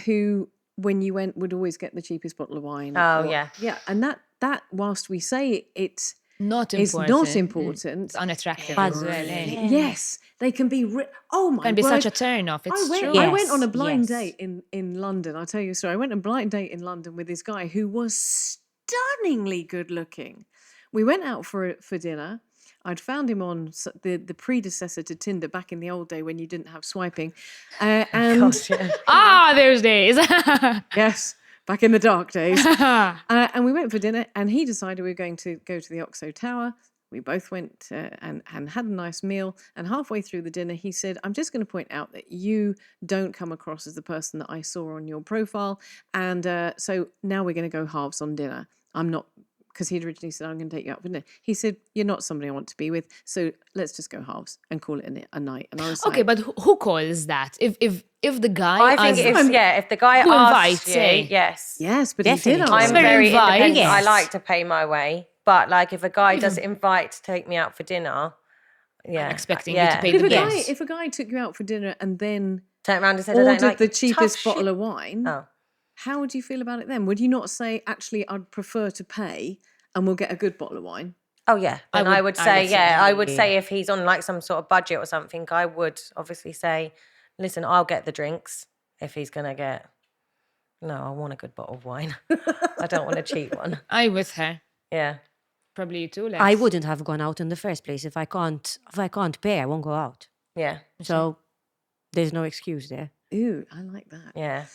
who when you went would always get the cheapest bottle of wine. Oh, yeah. Yeah, and that whilst we say it's Not it's important. not important. It's unattractive as well. Eh? Yes, they can be. Oh my Can be word. such a turn off. It's true. I went on a Yes, blind yes. date in London. I'll tell you a story. I went on a blind date in London with this guy who was stunningly good looking. We went out for dinner. I'd found him on the predecessor to Tinder back in the old day when you didn't have swiping. And There's days. yes, back in the dark days. And we went for dinner and he decided we were going to go to the Oxo Tower. We both went and had a nice meal. And halfway through the dinner, he said, I'm just going to point out that you don't come across as the person that I saw on your profile. And so now we're going to go halves on dinner. I'm not, because he'd originally said, I'm going to take you out for dinner. He said, you're not somebody I want to be with. So let's just go halves and call it a night. And I was Okay, like, but who calls that? If the guy, I think if the guy Who asks invites, you, eh? yes. yes, but he Definitely. did I'm ask. very very invite, independent. I yes. like to pay my way. But like if a guy does invite to take me out for dinner, yeah. expecting you to pay But the if, bills. if a guy took you out for dinner and then Turn around and said, I don't ordered like the tough cheapest shit. bottle of wine, Oh. how would you feel about it then? Would you not say, actually, I'd prefer to pay and we'll get a good bottle of wine? Oh yeah, then I would say say, I would say if he's on like some sort of budget or something, I would obviously say, listen, I'll get the drinks if he's gonna get. No, I want a good bottle of wine. I don't want a cheap one. I'm with her. Yeah, Probably you too, Lex. I wouldn't have gone out in the first place if I can't pay. I won't go out. yeah, So there's no excuse there. Ooh, I like that. yeah.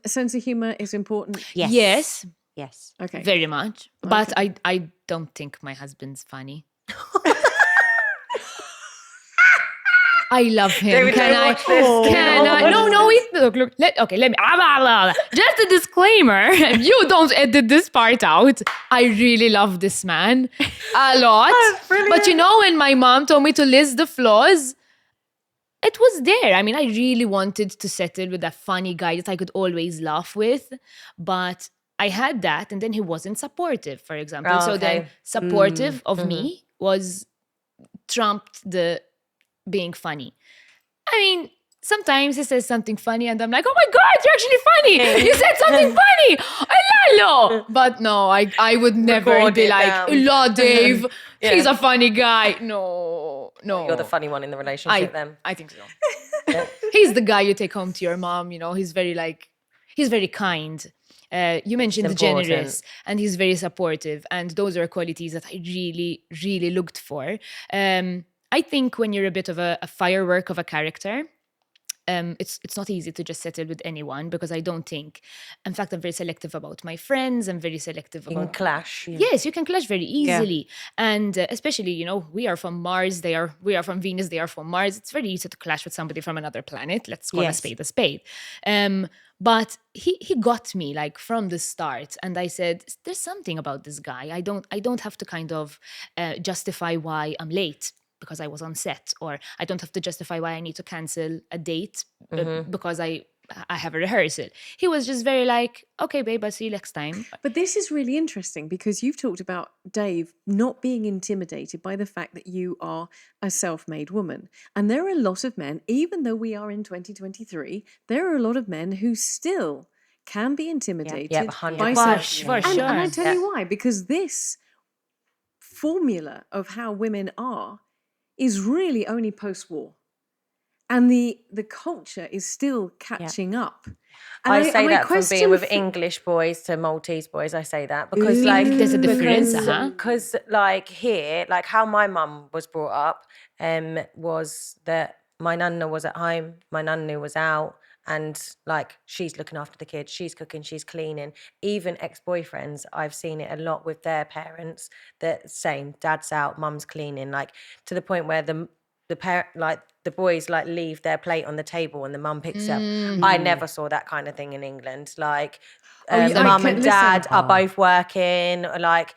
Sense of humour is important. Yes. Yes, Yes. Okay. very much. But I don't think my husband's funny. I love him. David, Can don't I? watch this. Can I? No. Look. Let me. Just a disclaimer. You don't edit this part out. I really love this man a lot. But you know, when my mom told me to list the flaws, it was there. I mean, I really wanted to settle with a funny guy that I could always laugh with. But I had that, and then he wasn't supportive, for example. Oh, So then okay. supportive of me was trumped the being funny. I mean, sometimes he says something funny and I'm like, oh my God, you're actually funny. You said something funny. Hello. But no, I would never Record be it like, down. la, Dave, Yeah. he's a funny guy. No. You're the funny one in the relationship then. I think so. He's the guy you take home to your mom, he's very kind. You mentioned the important. generous, and he's very supportive, and those are qualities that I really, really looked for. I think when you're a bit of a firework of a character, it's not easy to just settle with anyone, because I don't think, in fact, I'm very selective about my friends. I'm very selective You can about clash. Yes, you can clash very easily. And especially, we are from Mars, we are from Venus, they are from Mars. It's very easy to clash with somebody from another planet. Let's call a spade a spade. But he got me like from the start, and I said, there's something about this guy. I don't have to kind of justify why I'm late because I was on set, or I don't have to justify why I need to cancel a date because I have a rehearsal. He was just very like, okay, babe, I'll see you next time. But this is really interesting because you've talked about Dave not being intimidated by the fact that you are a self-made woman. And there are a lot of men, even though we are in 2023, there are a lot of men who still can be intimidated Yeah, by 100%. self. For sure. And I tell you why, because this formula of how women are is really only post-war. And the culture is still catching up. And I say that from being with for- English boys to Maltese boys. I say that because like There's a difference, because like here, like how my mum was brought up, was that my nonna was at home, my nonna was out, and like she's looking after the kids, she's cooking, she's cleaning. Even ex-boyfriends, I've seen it a lot with their parents. That same, dad's out, mum's cleaning, like to the point where the parent, like the boys, like leave their plate on the table and the mum picks up. I never saw that kind of thing in England. Like I mum can- and dad listen. are both working. Like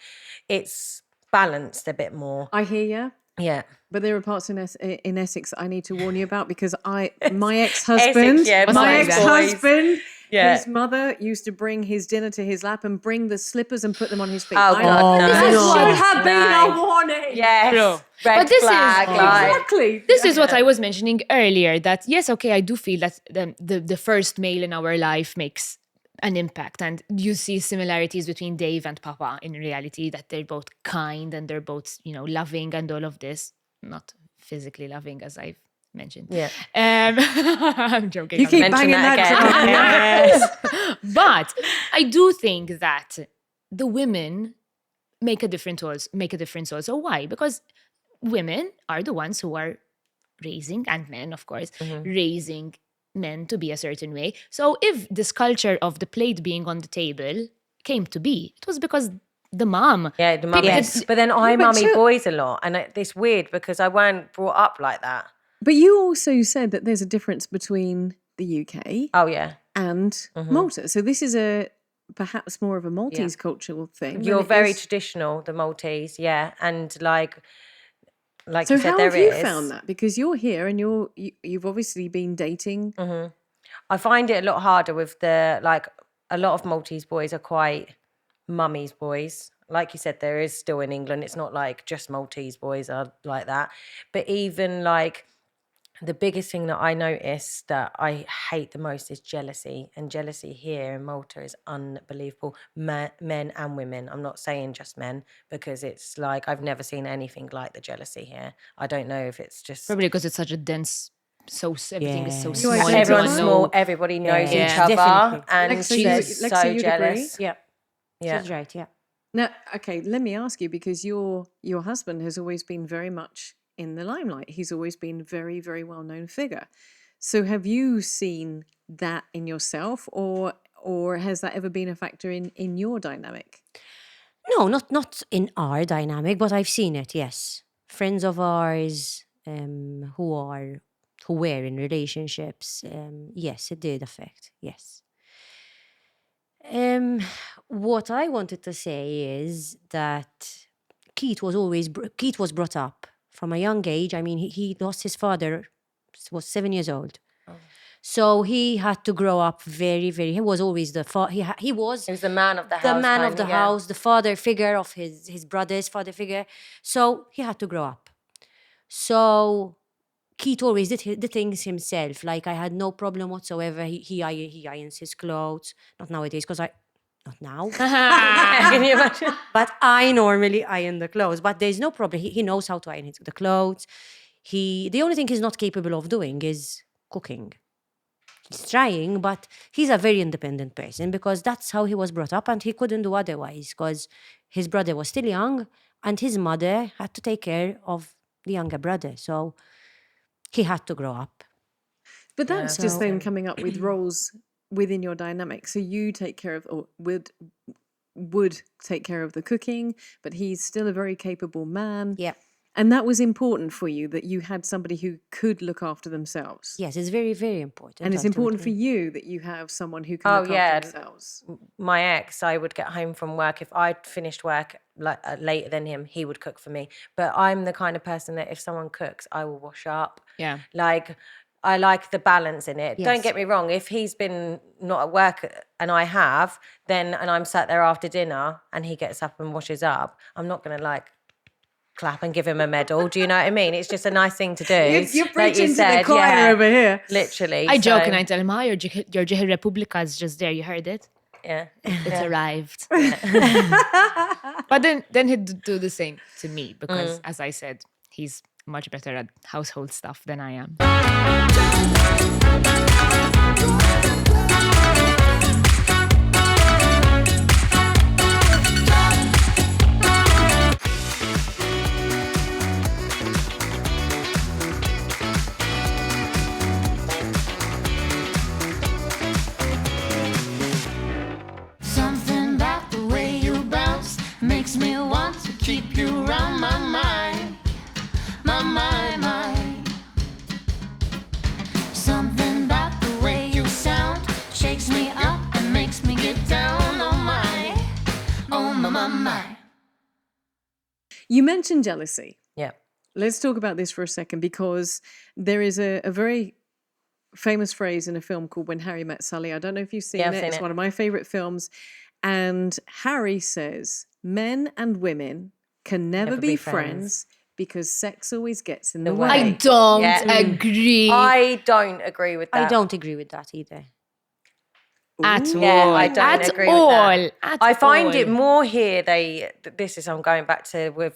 it's balanced a bit more. I hear you. Yeah. But there are parts in Essex that I need to warn you about because my ex-husband, Essex, yeah, my boys. ex-husband, Yeah. his mother used to bring his dinner to his lap and bring the slippers and put them on his feet. Oh, God, no. This No. should have been No. a warning. Yes. True. Red But this is- flag. like, Exactly. This is what I was mentioning earlier, that yes, okay, I do feel that the first male in our life makes an impact, and you see similarities between Dave and Papa in reality, that they're both kind and they're both, loving and all of this. Not physically loving, as I've mentioned. Yeah. I'm joking. You keep mention banging that that again. drum. But I do think that the women make a difference also. Why? Because women are the ones who are raising, and men, of course, raising men to be a certain way. So if this culture of the plate being on the table came to be, it was because the mom. Yeah, the mummy. Yes. But then I but mummy you- boys a lot, and it's weird because I weren't brought up like that. But you also said that there's a difference between the UK Oh yeah, and Malta. So this is perhaps more of a Maltese cultural thing. than you're it very is- traditional, the Maltese, yeah, and like So you said, how there have you is. found that? Because you're here and you've obviously been dating. I find it a lot harder with a lot of Maltese boys are quite mummy's boys. Like you said, there is still in England. It's not like just Maltese boys are like that. But even like the biggest thing that I notice that I hate the most is jealousy. And jealousy here in Malta is unbelievable. Men and women. I'm not saying just men, because it's like I've never seen anything like the jealousy here. I don't know if it's just Probably because it's such a dense, everything is so Yeah. small. identify? everyone's No. small, everybody knows Yeah. each other, Definitely. and Lexa, they're Lexa, so you'd jealous. agree? Yeah. Yeah. She's right, yeah. Now, okay, let me ask you, because your husband has always been very much in the limelight. He's always been a very, very well-known figure. So have you seen that in yourself, or has that ever been a factor in your dynamic? No, not in our dynamic, but I've seen it, yes. Friends of ours who were in relationships, yes, it did affect, yes. What I wanted to say is that Keith was brought up from a young age. I mean, he lost his father, was 7 years old. So he had to grow up very, very. He was always the he was He was the man of the house. the man of kinda, the yeah. house, the father figure of his brother's father figure. So he had to grow up. So Keith always did the things himself. Like I had no problem whatsoever. He irons his clothes. Not nowadays, because not now. Can you imagine? But I normally iron the clothes. But there's no problem. He knows how to iron the clothes. The only thing he's not capable of doing is cooking. He's trying, but he's a very independent person because that's how he was brought up, and he couldn't do otherwise because his brother was still young and his mother had to take care of the younger brother. So he had to grow up. But that's just So- then coming up with roles within your dynamic. So you take care of, or would take care of the cooking, but he's still a very capable man. Yeah. And that was important for you, that you had somebody who could look after themselves. Yes, it's very, very important. And it's important for ultimately. you that you have someone who can Oh, look yeah. after themselves. My ex, I would get home from work. If I'd finished work later than him, he would cook for me. But I'm the kind of person that if someone cooks, I will wash up. Yeah. Like, I like the balance in it. Don't Yes. get me wrong. If he's been not at work and I have, and I'm sat there after dinner and he gets up and washes up, I'm not going to clap and give him a medal. Do you know what I mean? It's just a nice thing to do. You're like preaching you to said, the choir over here. Literally. I joke so, and I tell him, your Jihil Republica is just there. You heard it? Yeah. It's arrived. But then he'd do the same to me because, as I said, he's much better at household stuff than I am. Something about the way you bounce makes me want to keep you around my mind. My mind. Something about the way you sound shakes me up and makes me get down on my. You mentioned jealousy. Yeah. Let's talk about this for a second, because there is a very famous phrase in a film called When Harry Met Sally. I don't know if you've seen Yeah, I've it. seen It's it. one of my favorite films. And Harry says, men and women can never be friends because sex always gets in the way. I don't Yeah. agree I don't agree with that. I don't agree with that either. at all. Yeah, I don't at agree all. with that. At I find all. it more here. I'm going back to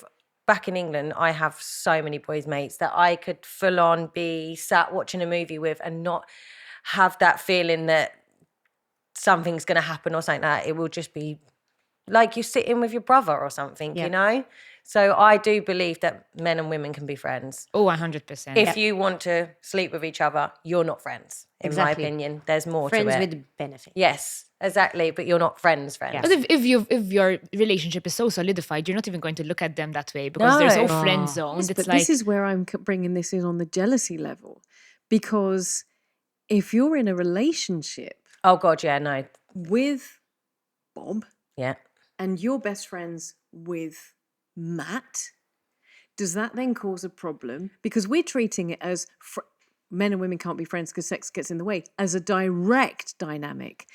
back in England, I have so many boys mates that I could full on be sat watching a movie with and not have that feeling that something's going to happen or something like that. It will just be like you sitting with your brother or something, Yeah. you know? So I do believe that men and women can be friends. Oh, 100%. If you want to sleep with each other, you're not friends, in Exactly. my opinion. There's more Friends to it. with benefit. Yes, exactly. But you're not friends. But if your relationship is so solidified, you're not even going to look at them that way because No. there's no Oh. friend zone. Yes, It's but like this is where I'm bringing this in on the jealousy level. Because if you're in a relationship Oh, God, yeah, no. with Bob Yeah. and you're best friends with Matt, does that then cause a problem? Because we're treating it as men and women can't be friends because sex gets in the way, as a direct dynamic.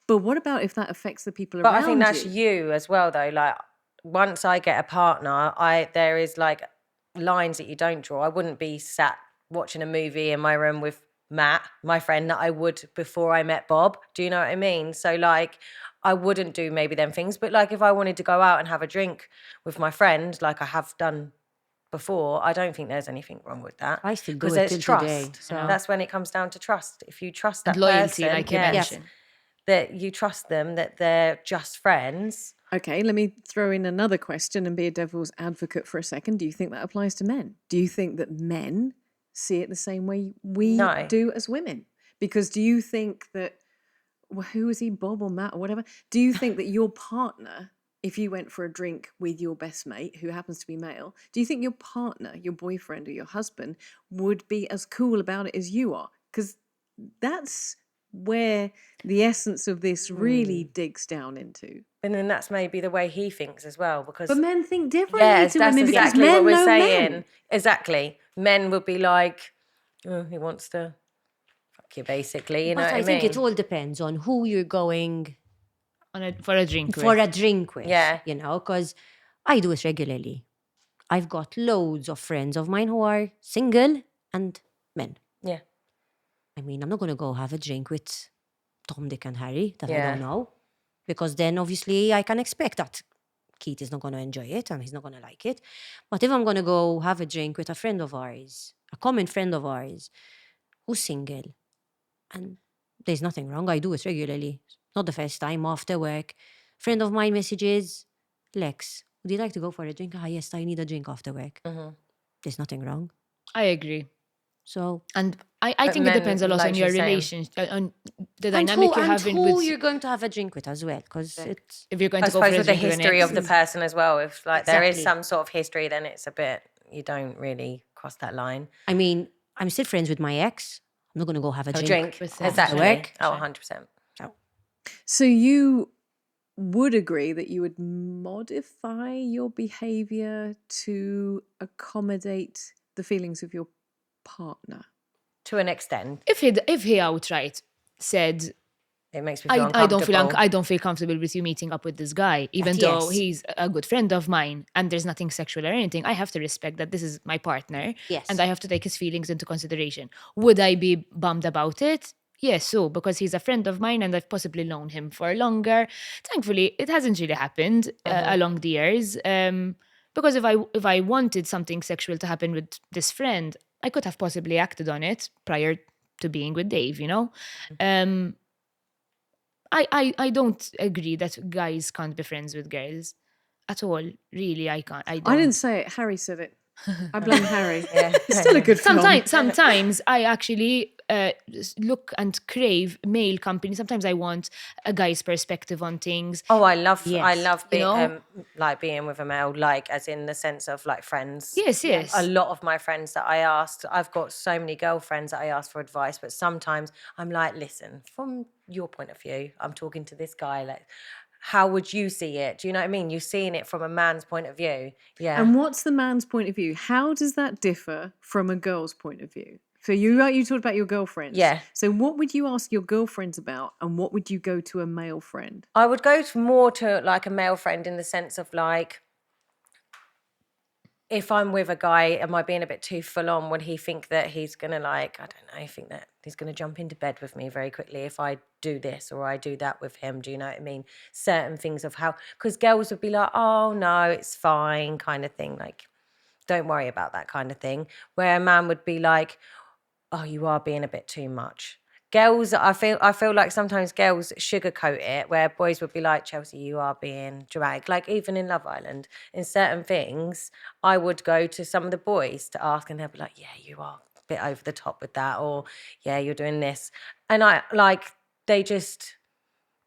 But what about if that affects the people But around I think that's you? you as well, though. Like, once I get a partner, there is like lines that you don't draw. I wouldn't be sat watching a movie in my room with Matt, my friend, that I would before I met Bob. Do you know what I mean? So like, I wouldn't do maybe them things. But like, if I wanted to go out and have a drink with my friend, like I have done before, I don't think there's anything wrong with that. I still do because it there's till trust. today, so- That's when it comes down to trust. If you trust that and loyalty, person, like you yes, mentioned. that you trust them, that they're just friends. Okay, let me throw in another question and be a devil's advocate for a second. Do you think that applies to men? Do you think that men see it the same way we No. do as women? Because do you think that, well, who is he, Bob or Matt or whatever? Do you think that your partner, if you went for a drink with your best mate, who happens to be male, do you think your partner, your boyfriend or your husband, would be as cool about it as you are? Because that's where the essence of this really digs down into. And then that's maybe the way he thinks as well, because But men think differently yes, to that's women because exactly men what we're know saying. men. Exactly. Men would be like, oh, he wants to fuck you, basically. You know But what I think it mean? all depends on who you're going For a drink for with. a drink with. Yeah. You know, because I do it regularly. I've got loads of friends of mine who are single and men. Yeah. I mean, I'm not going to go have a drink with Tom, Dick, and Harry that I Yeah. don't know, because then obviously I can expect that Keith is not going to enjoy it and he's not going to like it. But if I'm going to go have a drink with a friend of ours, a common friend of ours, who's single, and there's nothing wrong, I do it regularly. Not the first time, after work. Friend of mine messages, Lex, would you like to go for a drink? Ah, yes, I need a drink after work. There's nothing wrong. I agree. So, And I But think it men, depends a lot like on your you're saying- relationship, on the and dynamic you're and having who with. you're going to have a drink with as well, because it's... If you're going I to go for suppose a with the drink with an history ex, of the person as well. If like there is Exactly. some sort of history, then it's a bit, you don't really cross that line. I mean, I'm still friends with my ex. I'm not going to go have a A drink. drink. with them. Exactly. Work. Oh, 100%. So, So you would agree that you would modify your behavior to accommodate the feelings of your partner? To an extent, if he outright said, it makes me feel I don't uncomfortable. I don't feel comfortable with you meeting up with this guy, even though yes. he's a good friend of mine and there's nothing sexual or anything. I have to respect that this is my partner, Yes. and I have to take his feelings into consideration. Would I be bummed about it? Yes, so because he's a friend of mine and I've possibly known him for longer. Thankfully, it hasn't really happened along the years. Because if I wanted something sexual to happen with this friend, I could have possibly acted on it prior to being with Dave, you know? I don't agree that guys can't be friends with girls at all. Really, I can't. I don't. I didn't say it. Harry said it. I blame Harry. Yeah. It's still a good film. Sometimes I actually look and crave male company. Sometimes I want a guy's perspective on things. Oh, I love You being know? like being with a male, like as in the sense of like friends. Yes, yes. A lot of my friends that I asked, I've got so many girlfriends that I ask for advice, but sometimes I'm like, listen, from your point of view, I'm talking to this guy, like, how would you see it? Do you know what I mean? You're seeing it from a man's point of view. Yeah. And what's the man's point of view? How does that differ from a girl's point of view? So you talked about your girlfriends. Yeah. So what would you ask your girlfriends about, and what would you go to a male friend? I would go more to like a male friend in the sense of like, if I'm with a guy, am I being a bit too full on? Would he think that he's going to like, I don't know, think that he's going to jump into bed with me very quickly if I do this or I do that with him? Do you know what I mean? Certain things of how, because girls would be like, oh no, it's fine kind of thing. Like, don't worry about that kind of thing. Where a man would be like, oh, you are being a bit too much. Girls, I feel like sometimes girls sugarcoat it, where boys would be like, Chelsea, you are being dramatic. Like even in Love Island, in certain things, I would go to some of the boys to ask, and they'll be like, yeah, you are a bit over the top with that, or yeah, you're doing this. And I like, they just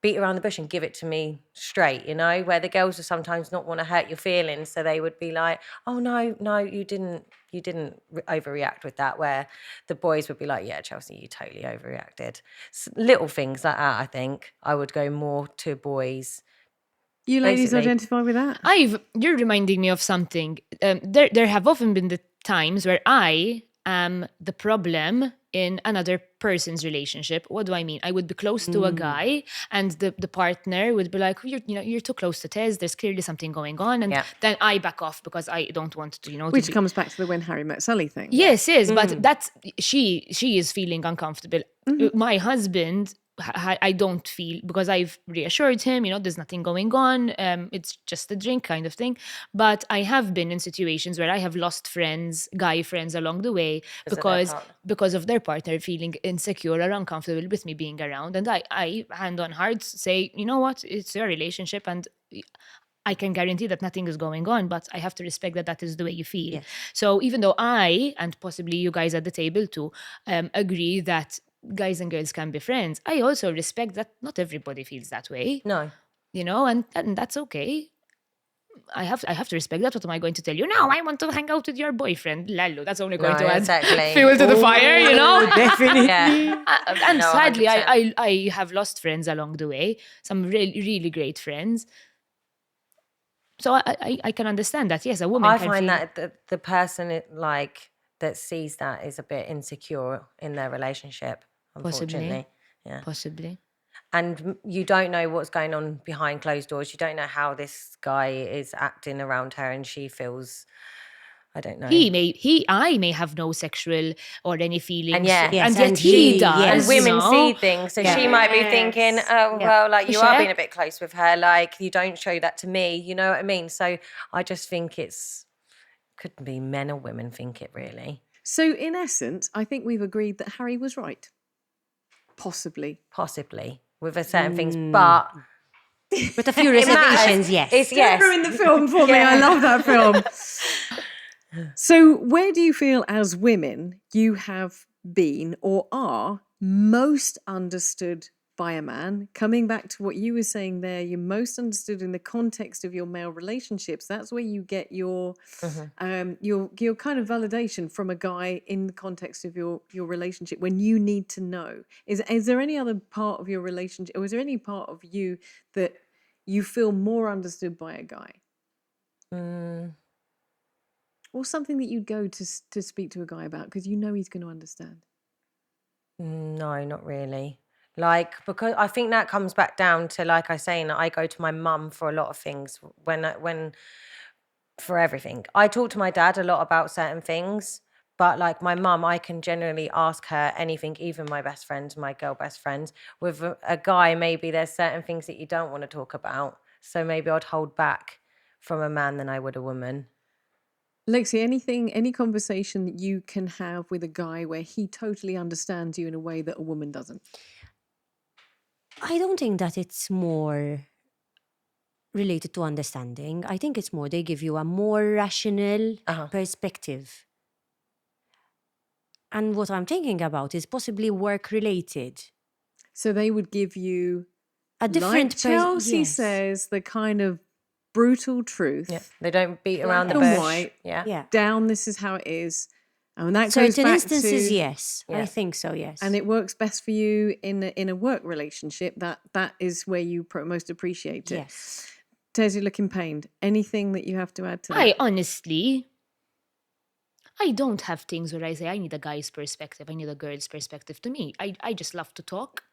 beat around the bush and give it to me straight, you know, where the girls will sometimes not want to hurt your feelings. So they would be like, oh, no, you didn't overreact with that, where the boys would be like, yeah, Chelsea, you totally overreacted. Little things like that, I think I would go more to boys. You ladies Basically. identify with that? You're reminding me of something. There have often been the times where I am the problem in another person's relationship. What do I mean? I would be close to a guy, and the partner would be like, you're too close to Tez. There's clearly something going on, and then I back off because I don't want to, Which comes back to the When Harry Met Sally thing. Yes, but that's she is feeling uncomfortable. My husband, I don't feel, because I've reassured him, there's nothing going on. It's just a drink kind of thing. But I have been in situations where I have lost friends, guy friends along the way because of their partner feeling insecure or uncomfortable with me being around. And I hand on heart say, you know what, it's your relationship and I can guarantee that nothing is going on, but I have to respect that is the way you feel. Yes. So even though I, and possibly you guys at the table too, agree that guys and girls can be friends, I also respect that not everybody feels that way. No. And that's okay. I have to respect that. What am I going to tell you? No, I want to hang out with your boyfriend. Lalo, that's only going to add exactly. fuel to the fire, Definitely. Yeah. And No, sadly, 100%. I have lost friends along the way, some really, really great friends. So I can understand that. Yes, a woman I can find feel... that the person that sees that is a bit insecure in their relationship. unfortunately. Yeah. Possibly. And you don't know what's going on behind closed doors. You don't know how this guy is acting around her, and she feels, I don't know. I may have no sexual or any feelings, And yeah. Yes, and yet and he he- does. And yes. women you know? see things, so she might be thinking, oh, Yeah. well, like, you Sure. are being a bit close with her, like, you don't show that to me, you know what I mean? So I just think could be men or women think it, really. So, in essence, I think we've agreed that Harry was right. Possibly. Possibly, with a certain things, but With a few it matters. reservations, yes. It's, yes. Ruin the film for me. I love that film. So, where do you feel as women you have been or are most understood by a man? Coming back to what you were saying there, you're most understood in the context of your male relationships. That's where you get your kind of validation from a guy in the context of your relationship when you need to know. Is there any other part of your relationship, or is there any part of you that you feel more understood by a guy? Or something that you'd go to speak to a guy about because you know he's going to understand? No, not really. Like, because I think that comes back down to, like I say, I go to my mum for a lot of things when for everything. I talk to my dad a lot about certain things, but like my mum, I can generally ask her anything, even my best friends, my girl best friends. With a guy, maybe there's certain things that you don't want to talk about. So maybe I'd hold back from a man than I would a woman. Lexi, any conversation that you can have with a guy where he totally understands you in a way that a woman doesn't? I don't think that it's more related to understanding. I think it's more they give you a more rational perspective. And what I'm thinking about is possibly work related. So they would give you, A different like Chelsea yes. says, the kind of brutal truth. Yeah, they don't beat around the Black and bush. white. Yeah. Yeah. Down, this is how it is. And that goes Certain back instances, to, yes. Yeah. I think so, yes. and it works best for you in a work relationship. That is where you most appreciate it. yes. Tez, you're looking pained. Anything that you have to add to that? I honestly, I don't have things where I say I need a guy's perspective, I need a girl's perspective. To me, I just love to talk.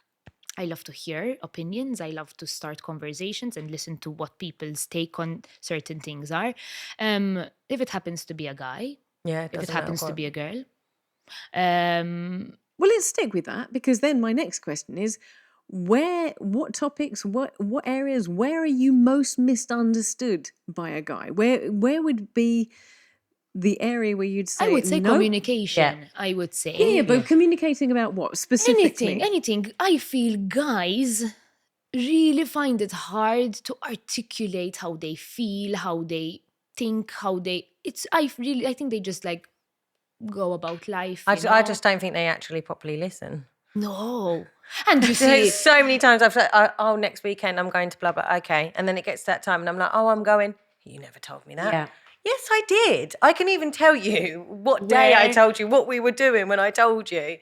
I love to hear opinions. I love to start conversations and listen to what people's take on certain things are. If it happens to be a guy, Yeah, if it happens to be a girl. Well, let's stick with that, because then my next question is, what topics, what areas, where are you most misunderstood by a guy? Where would be the area where you'd say, I would say "Nope." communication, I would say. Yeah, but communicating about what specifically? Anything. I feel guys really find it hard to articulate how they feel, how they think, I think they just like go about life. I you I know? just don't think they actually properly listen. No. And you There's see, so many times I've said, oh, next weekend I'm going to blah, blah, okay. And then it gets to that time and I'm like, oh, I'm going. You never told me that. Yeah. Yes, I did. I can even tell you what day I Where? told you, what we were doing when I told you.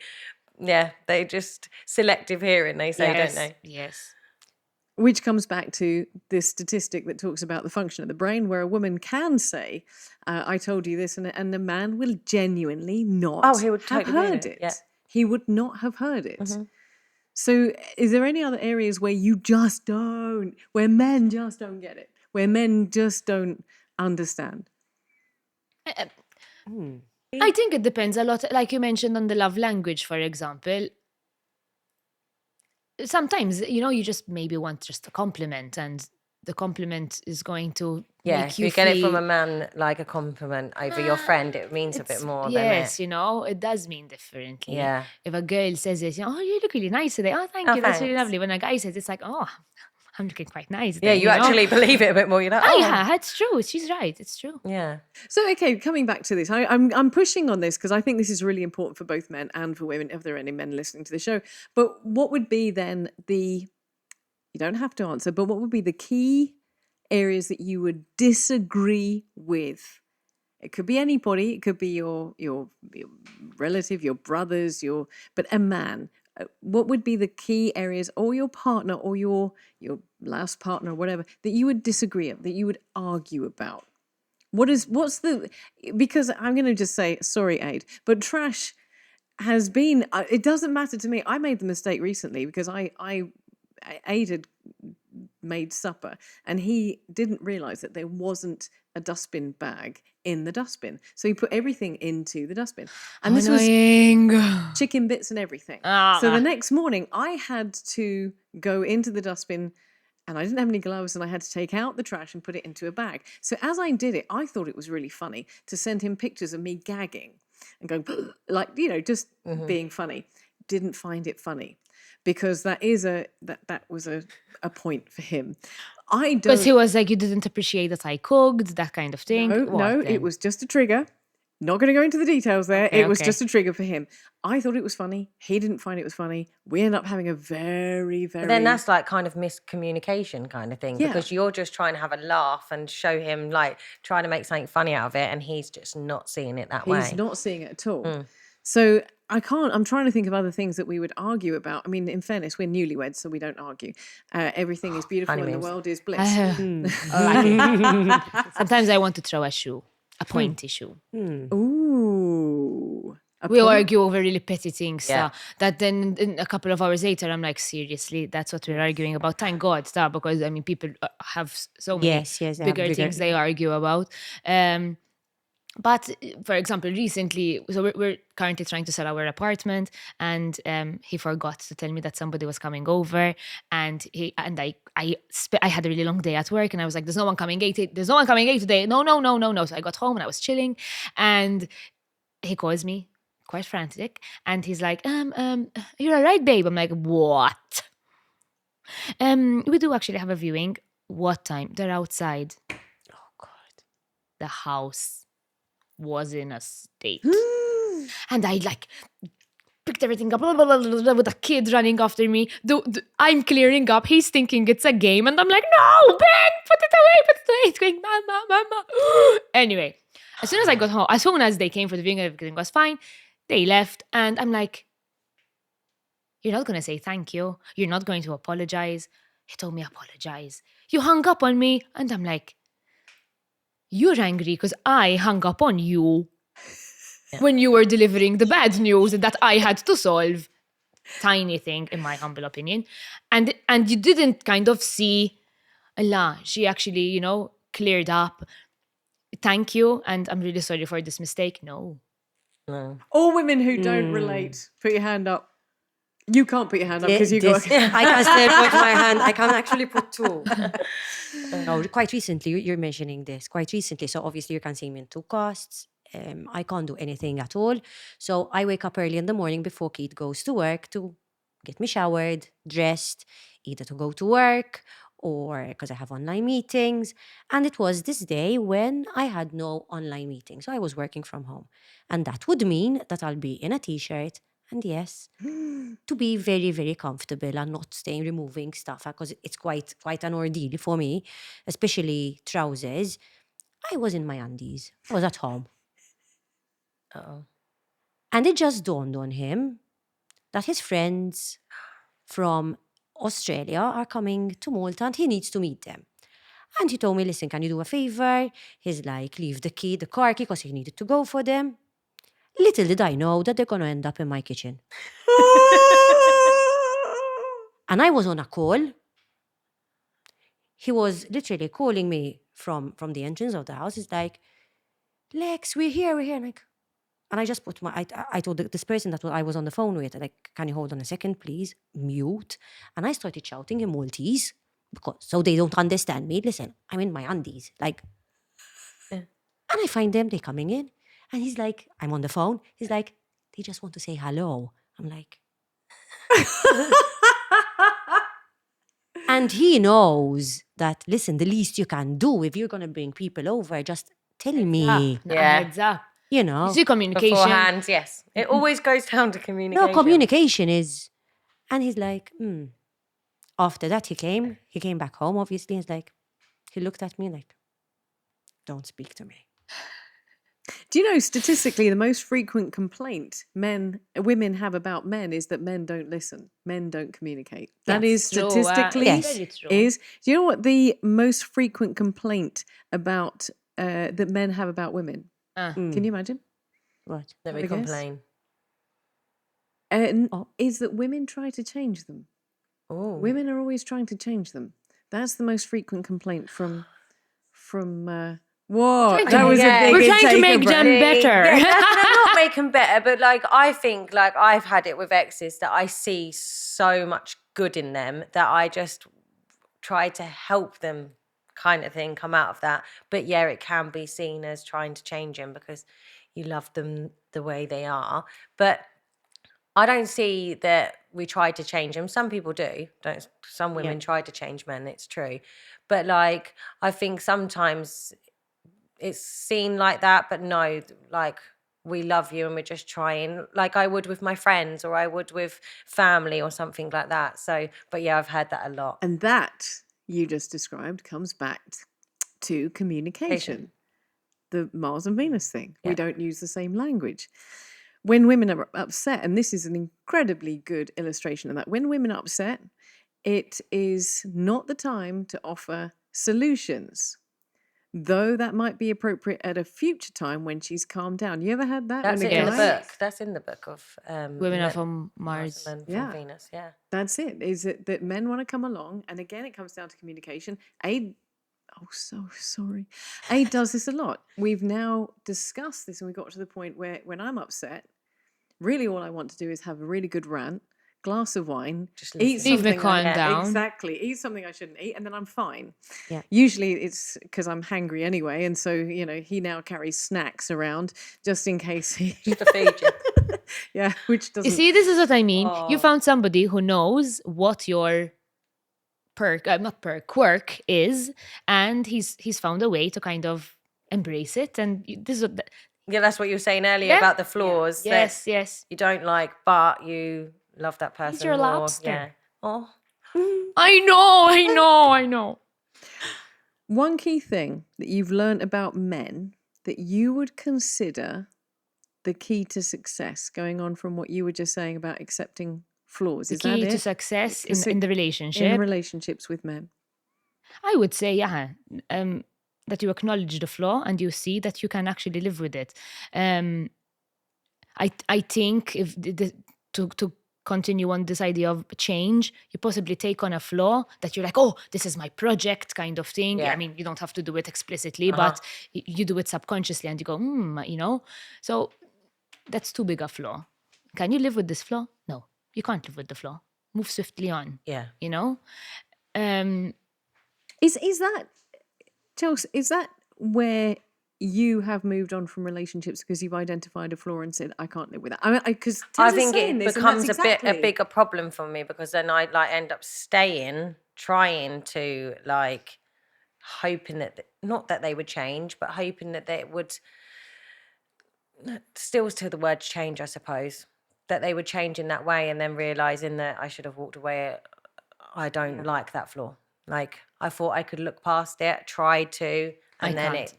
Yeah, they just selective hearing, they say, don't they? Yes. Which comes back to this statistic that talks about the function of the brain, where a woman can say, I told you this, and the man will genuinely not He would have totally mean heard it, it. yeah. He would not have heard it. So is there any other areas where you just don't, where men just don't get it, where men just don't understand? I think it depends a lot, like you mentioned on the love language, for example. Sometimes, you just maybe want just a compliment, and the compliment is going to Yeah, make if you you get it from feel- a man like a compliment over your friend, it means a bit It's- more, yes, doesn't it does mean differently. Yeah. If a girl says it, oh, you look really nice today. Oh, thank Oh, you. That's really thanks. lovely. When a guy says, it's like, oh, I'm looking quite nice. Yeah, then, you actually believe it a bit more. You're like, oh, Yeah, it's true. She's right. It's true. yeah. So, okay, coming back to this, I'm pushing on this because I think this is really important for both men and for women, if there are any men listening to the show. But what would be then you don't have to answer, but what would be the key areas that you would disagree with? It could be anybody. It could be your relative, your brothers, but a man. What would be the key areas, or your partner, or your last partner, or whatever, that you would disagree of, that you would argue about? Because I'm going to just say, sorry, Aid, but trash has been, it doesn't matter to me. I made the mistake recently because I Aid made supper and he didn't realize that there wasn't a dustbin bag in the dustbin. So he put everything into the dustbin. And this was Annoying. chicken bits and everything. Ah. So the next morning I had to go into the dustbin and I didn't have any gloves and I had to take out the trash and put it into a bag. So as I did it, I thought it was really funny to send him pictures of me gagging and going like, just being funny. Didn't find it funny because that was a point for him. I don't. Because he was like, you didn't appreciate that I cooked, that kind of thing. No, it was just a trigger. Not going to go into the details there. Okay, it was okay. just a trigger for him. I thought it was funny. He didn't find it was funny. We ended up having a very, very... But then that's like kind of miscommunication kind of thing Yeah. because you're just trying to have a laugh and show him like trying to make something funny out of it and he's just not seeing it that way. He's not seeing it at all. So I'm trying to think of other things that we would argue about. I mean, in fairness, we're newlyweds, so we don't argue. Everything is beautiful and the Honeymoons. world is bliss. Sometimes I want to throw a shoe, a pointy shoe. Ooh. We argue over really petty things. Yeah. That then in a couple of hours later, I'm like, seriously, that's what we're arguing about. Thank God, because I mean, people have so many Yes, they have bigger things they argue about. But for example, recently, so we're currently trying to sell our apartment, and he forgot to tell me that somebody was coming over, and I had a really long day at work, and I was like, "There's no one coming There's no one coming today. No." So I got home and I was chilling, and he calls me, quite frantic, and he's like, "You're all right, babe?" I'm like, "What?" We do actually have a viewing. What time? They're outside. Oh God, the house was in a state. And I like picked everything up with a kid running after me. I'm clearing up. He's thinking it's a game. And I'm like, no, Ben, put it away. It's going, mama. Anyway, as soon as I got home, as soon as they came for the viewing, everything was fine. They left. And I'm like, you're not going to say thank you. You're not going to apologize. He told me apologize. You hung up on me. And I'm like, you're angry because I hung up on you when you were delivering the bad news that I had to solve. Tiny thing, in my humble opinion. And you didn't kind of see, Allah, she actually, cleared up. Thank you. And I'm really sorry for this mistake. No. All women who don't relate, put your hand up. You can't put your hand up because you got... I can still put my hand. I can actually put two. No, quite recently, you're mentioning this. Quite recently, so obviously you can see me in two casts. I can't do anything at all. So I wake up early in the morning before Keith goes to work to get me showered, dressed, either to go to work or because I have online meetings. And it was this day when I had no online meeting. So I was working from home. And that would mean that I'll be in a t-shirt. And yes, to be very, very comfortable and not staying removing stuff because it's quite an ordeal for me, especially trousers. I was in my undies. I was at home. Uh-oh. And it just dawned on him that his friends from Australia are coming to Malta and he needs to meet them. And he told me, listen, can you do a favor? He's like, leave the car key because he needed to go for them. Little did I know that they're going to end up in my kitchen. And I was on a call. He was literally calling me from the entrance of the house. He's like, Lex, we're here. And I just put I told this person that I was on the phone with, like, can you hold on a second, please? Mute. And I started shouting in Maltese so they don't understand me. Listen, I'm in my undies. Like, and I find them, they're coming in. And he's like, I'm on the phone. He's like, they just want to say hello. I'm like, and he knows that, listen, the least you can do if you're going to bring people over, just tell me. Yeah. Heads up. You See communication. Beforehand, yes. It always goes down to communication. No, communication is, and he's like, After that, he came back home, obviously. He's like, he looked at me like, don't speak to me. Do you know, statistically, the most frequent complaint women have about men is that men don't listen, men don't communicate. That is True, statistically yes. very true. is. Do you know what the most frequent complaint about that men have about women? Can you imagine? What? That we I guess. complain. and is that women try to change them. Oh, Women are always trying to change them. That's the most frequent complaint from what? That was Yeah. a big We're trying to intake make of them breath. better. Yeah, they're not making better, but like I think like I've had it with exes that I see so much good in them that I just try to help them kind of thing come out of that. But yeah, it can be seen as trying to change them because you love them the way they are. But I don't see that we try to change them. Some people do. Don't some women try to change men, it's true. But like I think sometimes it's seen like that, but no, like we love you and we're just trying, like I would with my friends or I would with family or something like that. So, but yeah, I've heard that a lot. And that you just described comes back to communication, the Mars and Venus thing. We don't use the same language. When women are upset, and this is an incredibly good illustration of that, when women are upset, it is not the time to offer solutions. Though that might be appropriate at a future time when she's calmed down. You ever had that? That's when it a in the guy- book. That's in the book of Women are from Mars. and men Yeah. from Venus. Yeah. That's it. Is it that men want to come along? And again, it comes down to communication. So sorry. Aid does this a lot. We've now discussed this and we got to the point where when I'm upset, really all I want to do is have a really good rant, glass of wine, Just eat listen. Leave me something I- calm down. Exactly. Eat something I shouldn't eat, and then I'm fine. Yeah. Usually it's because I'm hangry anyway, and so he now carries snacks around just in case he Just to feed you. yeah, which doesn't You see, this is what I mean. You found somebody who knows what your quirk is, and he's found a way to kind of embrace it. And this is what Yeah, that's what you were saying earlier Yeah. about the flaws. that yes. You don't like, but you love that person your more. lobster. Yeah. Oh. I know. One key thing that you've learned about men that you would consider the key to success, going on from what you were just saying about accepting flaws. The Is that key to it? success The in the in relationship, relationships with men. I would say, that you acknowledge the flaw and you see that you can actually live with it. I think if to continue on this idea of change, you possibly take on a flaw that you're like, oh, this is my project kind of thing. Yeah. I mean, you don't have to do it explicitly, but you do it subconsciously and you go, So that's too big a flaw. Can you live with this flaw? No, you can't live with the flaw. Move swiftly on. Yeah. Is that, Chelsea, is that where you have moved on from relationships because you've identified a flaw and said, I can't live with that? I mean, because I think it becomes a bigger problem for me because then I like end up staying, trying to like hoping that not that they would change, but hoping that they would still to the word change, I suppose, that they would change in that way, and then realizing that I should have walked away. I don't like that flaw. Like I thought I could look past it, tried to, and can't.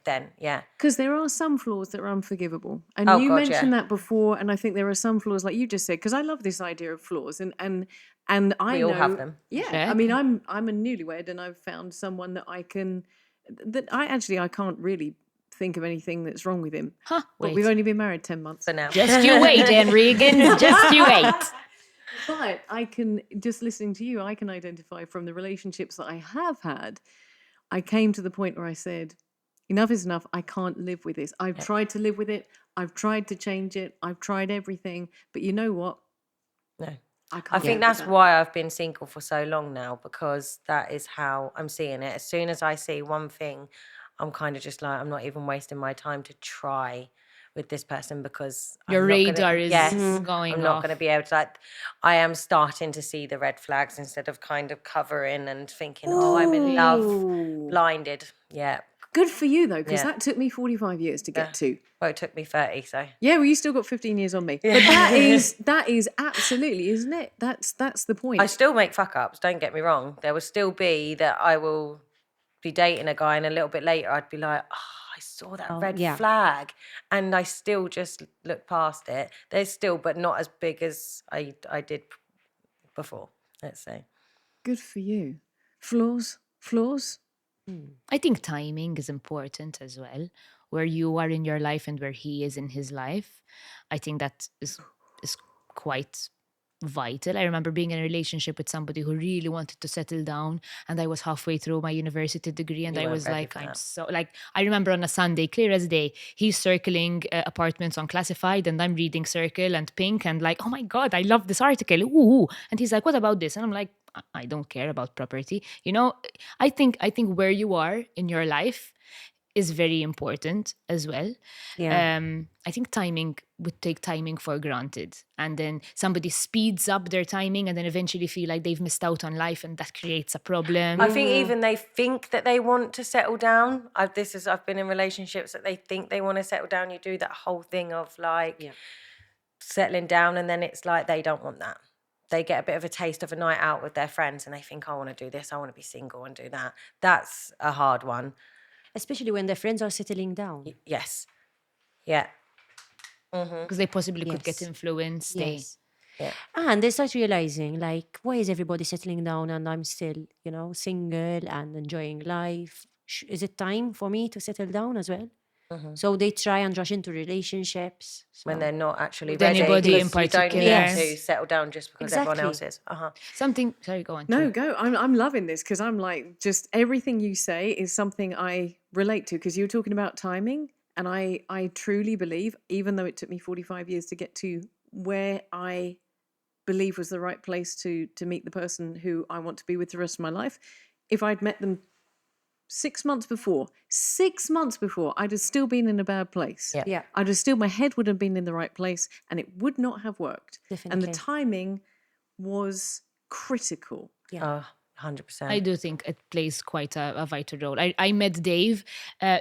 Because there are some flaws that are unforgivable. And Oh, you God, mentioned yeah. that before, and I think there are some flaws, like you just said, because I love this idea of flaws. And I We know... all have them. Yeah. Yeah. I mean, I'm a newlywed, and I've found someone that I can't really think of anything that's wrong with him. Huh, But wait. we've only been married 10 months. For now. Just you wait, Enrigan. Just you wait. But I can, just listening to you, I can identify from the relationships that I have had, I came to the point where I said, enough is enough. I can't live with this. I've tried to live with it. I've tried to change it. I've tried everything. But you know what? No. I can't I live think with that's that. why I've been single for so long now, because that is how I'm seeing it. As soon as I see one thing, I'm kind of just like, I'm not even wasting my time to try with this person because Your I'm not radar gonna, is yes, going I'm not off. going to be able to, like, I am starting to see the red flags instead of kind of covering and thinking, oh, I'm in love, blinded. Yeah. Good for you, though, because Yeah. that took me 45 years to get to. Well, it took me 30, so. Yeah, well, you still got 15 years on me. But that is absolutely, isn't it? That's the point. I still make fuck ups, don't get me wrong. There will still be that I will be dating a guy and a little bit later I'd be like, oh, I saw that red yeah. flag, and I still just look past it. There's still, but not as big as I did before, let's say. Good for you. Flaws? I think timing is important as well, where you are in your life and where he is in his life. I think that is quite vital. I remember being in a relationship with somebody who really wanted to settle down, and I was halfway through my university degree, and You I weren't was ready like, for I'm that. so like, I remember on a Sunday, clear as day, he's circling apartments on Classified, and I'm reading Circle and Pink, and like, oh my God, I love this article. Ooh. And he's like, what about this? And I'm like, I don't care about property. You know, I think where you are in your life is very important as well. Yeah. I think timing would take timing for granted, and then somebody speeds up their timing, and then eventually feel like they've missed out on life, and that creates a problem. I think even they think that they want to settle down. I've been in relationships that they think they want to settle down. You do that whole thing of like Yeah. settling down, and then it's like they don't want that. They get a bit of a taste of a night out with their friends, and they think, I want to do this, I want to be single and do that. That's a hard one. Especially when their friends are settling down. Yes. Yeah. Because they possibly could get Yes. influenced. Yes. Yeah. And they start realizing, like, why is everybody settling down and I'm still, single and enjoying life? Is it time for me to settle down as well? So they try and rush into relationships. When so- they're not actually With ready. anybody in because you don't need particular. to settle down just because everyone Exactly. else is. Something. Sorry, go on. No, True. go. I'm loving this because I'm like, just everything you say is something I relate to, because you were talking about timing. And I truly believe, even though it took me 45 years to get to where I believe was the right place to meet the person who I want to be with the rest of my life, if I'd met them 6 months before, I'd have still been in a bad place. Yeah. Yeah. I'd have still, my head would have been in the right place and it would not have worked. And Definitely. the timing was critical. Oh, 100%. I do think it plays quite a vital role. I met Dave.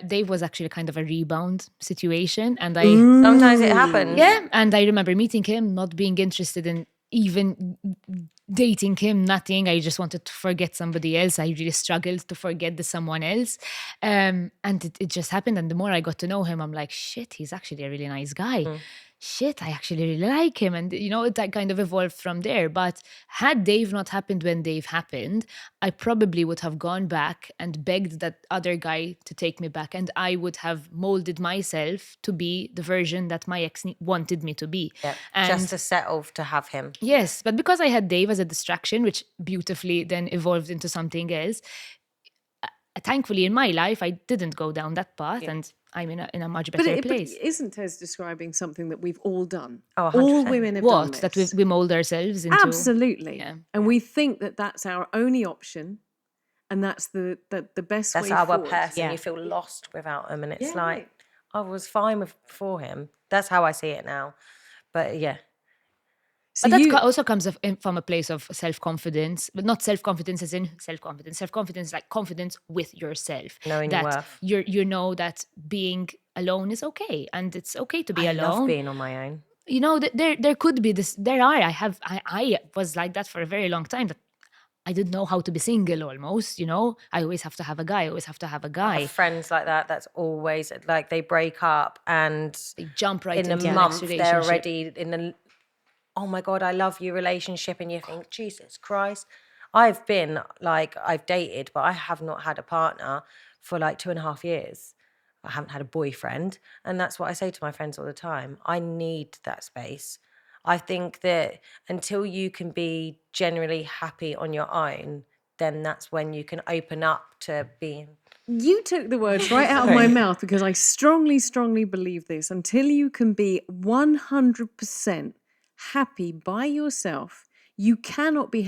Dave was actually kind of a rebound situation, and I Sometimes it happens. yeah, and I remember meeting him, not being interested in even dating him, nothing. I just wanted to forget somebody else. I really struggled to forget the someone else. And it just happened. And the more I got to know him, I'm like, shit, he's actually a really nice guy. Shit, I actually really like him. And, that kind of evolved from there. But had Dave not happened when Dave happened, I probably would have gone back and begged that other guy to take me back. And I would have molded myself to be the version that my ex wanted me to be. Yeah. And Just to settle to have him. yes, but because I had Dave as a distraction, which beautifully then evolved into something else, thankfully in my life, I didn't go down that path, and I'm in a much better But place. isn't Tez describing something that we've all done? Oh, all 100%. women have done What? this. That we mold ourselves into? Absolutely. Yeah. And we think that that's our only option, and that's the best That's way our forward. person. Yeah. You feel lost without him. And it's Yeah, like, right. I was fine before him. That's how I see it now. But yeah. So But that you, also comes from a place of self-confidence, but not self-confidence as in self-confidence. Self-confidence like confidence with yourself. Knowing your that worth. you know that being alone is okay, and it's okay to be I alone. love being on my own. There could be this. I was like that for a very long time. That I didn't know how to be single almost. I always have to have a guy. I always have to have a I guy. have friends like that. That's always like they break up and They jump right in into a the month next they're relationship. already in the oh my God, I love you relationship, and you think, Jesus Christ. I've dated, but I have not had a partner for like 2.5 years. I haven't had a boyfriend. And that's what I say to my friends all the time. I need that space. I think that until you can be generally happy on your own, then that's when you can open up to being. you took the words right out of my mouth, because I strongly, strongly believe this. Until you can be 100% happy by yourself, you cannot be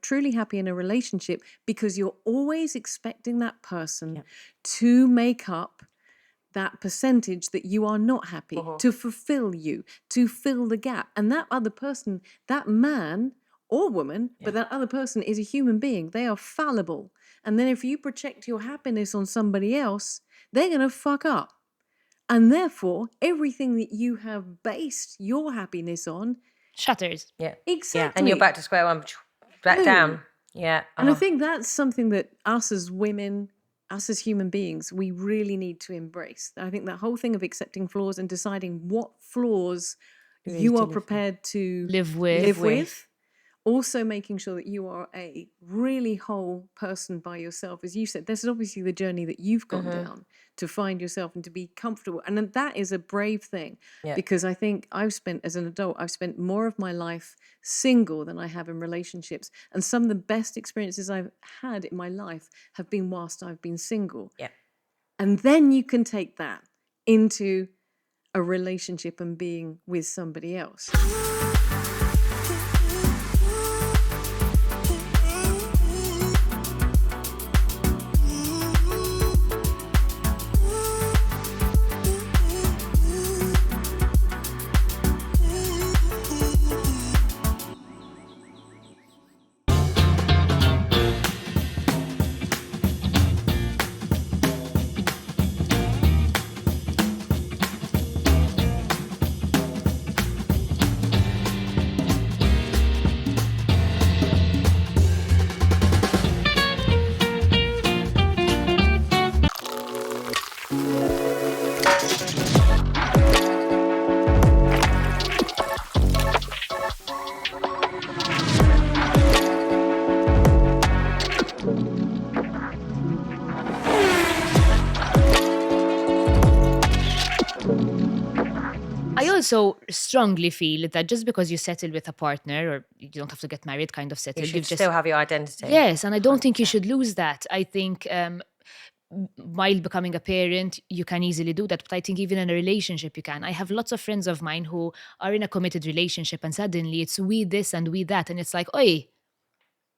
truly happy in a relationship, because you're always expecting that person to make up that percentage that you are not happy, to fulfill you, to fill the gap. And that other person, that man or woman, but that other person is a human being. They are fallible. And then if you project your happiness on somebody else, they're going to fuck up. And therefore, everything that you have based your happiness on, Shatters. Yeah. exactly. And you're back to square one, back Boom. down. Yeah. And I think that's something that us as women, us as human beings, we really need to embrace. I think that whole thing of accepting flaws and deciding what flaws you are prepared to Live with. also making sure that you are a really whole person by yourself. As you said, this is obviously the journey that you've gone down to find yourself and to be comfortable. And then that is a brave thing, Yeah. because I think as an adult, I've spent more of my life single than I have in relationships. And some of the best experiences I've had in my life have been whilst I've been single. Yeah. And then you can take that into a relationship and being with somebody else. I also strongly feel that just because you settle with a partner, or you don't have to get married, kind of You settled, should you've just still have your identity. yes, and I don't think you should lose that. I think while becoming a parent, you can easily do that. But I think even in a relationship, you can. I have lots of friends of mine who are in a committed relationship, and suddenly it's we this and we that, and it's like, oi,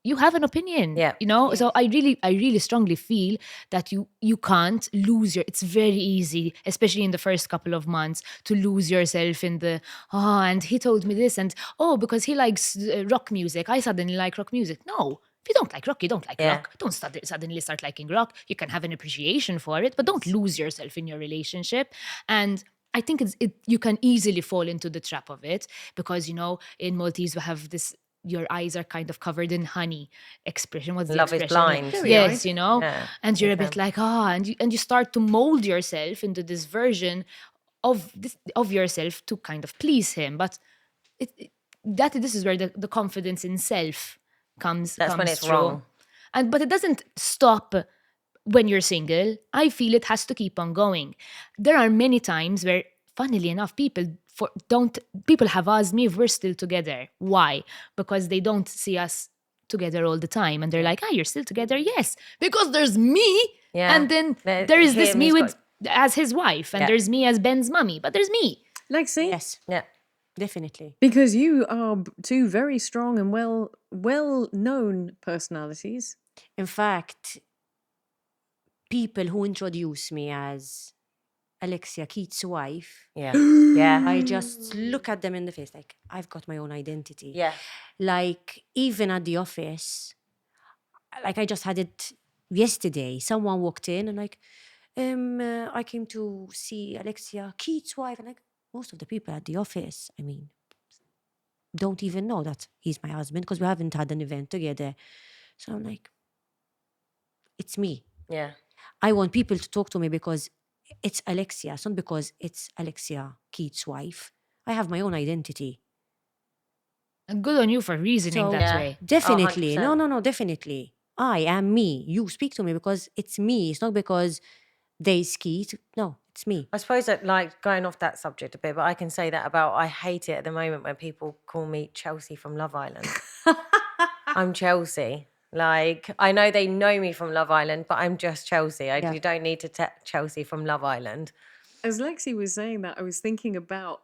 you have an opinion, Yeah. you know. So I really strongly feel that you can't lose your. It's very easy, especially in the first couple of months, to lose yourself in the and he told me this, and because he likes rock music, I suddenly like rock music. No, if you don't like rock, you don't like Yeah. rock. Don't suddenly start liking rock. You can have an appreciation for it, but don't lose yourself in your relationship. And I think you can easily fall into the trap of it, because in Maltese we have this, your eyes are kind of covered in honey expression. What's the Love is expression? blind. Yes, Yeah, and you're you a bit can. like, and you start to mold yourself into this version of yourself to kind of please him. But this is where the confidence in self comes That's when comes it's through. wrong. But it doesn't stop when you're single. I feel it has to keep on going. There are many times where, funnily enough, people have asked me if we're still together. Why? Because they don't see us together all the time, and they're like, you're still together? Yes, because there's me, Yeah. and then there is this Him, me he's with got- as his wife, and Yeah. there's me as Ben's mummy, but there's me. Lexi? Yes, Yeah. definitely. Because you are two very strong and well-known personalities. In fact, people who introduce me as Alexia Keats' wife, Yeah. Yeah. I just look at them in the face like, I've got my own identity. Yeah. Like, even at the office, like I just had it yesterday. Someone walked in and like, I came to see Alexia Keats' wife. And like, most of the people at the office, I mean, don't even know that he's my husband, because we haven't had an event together. So I'm like, it's me. Yeah. I want people to talk to me because it's Alexia. It's not because it's Alexia Keats' wife. I have my own identity. And good on you for reasoning So- that Yeah. way. Definitely. 100%. No, definitely. I am me. You speak to me because it's me. It's not because they skeet. No, it's me. I suppose that, like, going off that subject a bit, but I can say that about, I hate it at the moment when people call me Chelsea from Love Island. I'm Chelsea. Like, I know they know me from Love Island, but I'm just Chelsea. Yeah. You don't need to Chelsea from Love Island. As Lexi was saying that, I was thinking about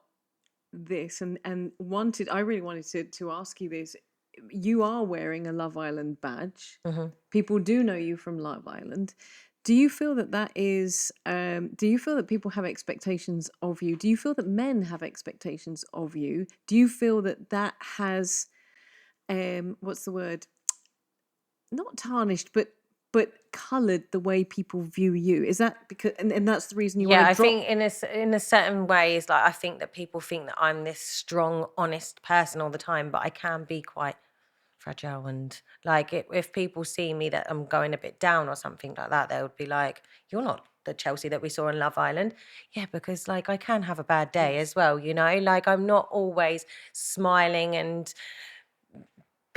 this and I really wanted to ask you this. You are wearing a Love Island badge. People do know you from Love Island. Do you feel that is, do you feel that people have expectations of you? Do you feel that men have expectations of you? Do you feel that has, what's the word? Not tarnished, but coloured the way people view you? Is that because, and that's the reason you Yeah, want I to drop? think in a certain way, it's like, I think that people think that I'm this strong, honest person all the time, but I can be quite fragile. And like, if people see me that I'm going a bit down or something like that, they would be like, you're not the Chelsea that we saw in Love Island. Yeah, because like, I can have a bad day as well, like, I'm not always smiling and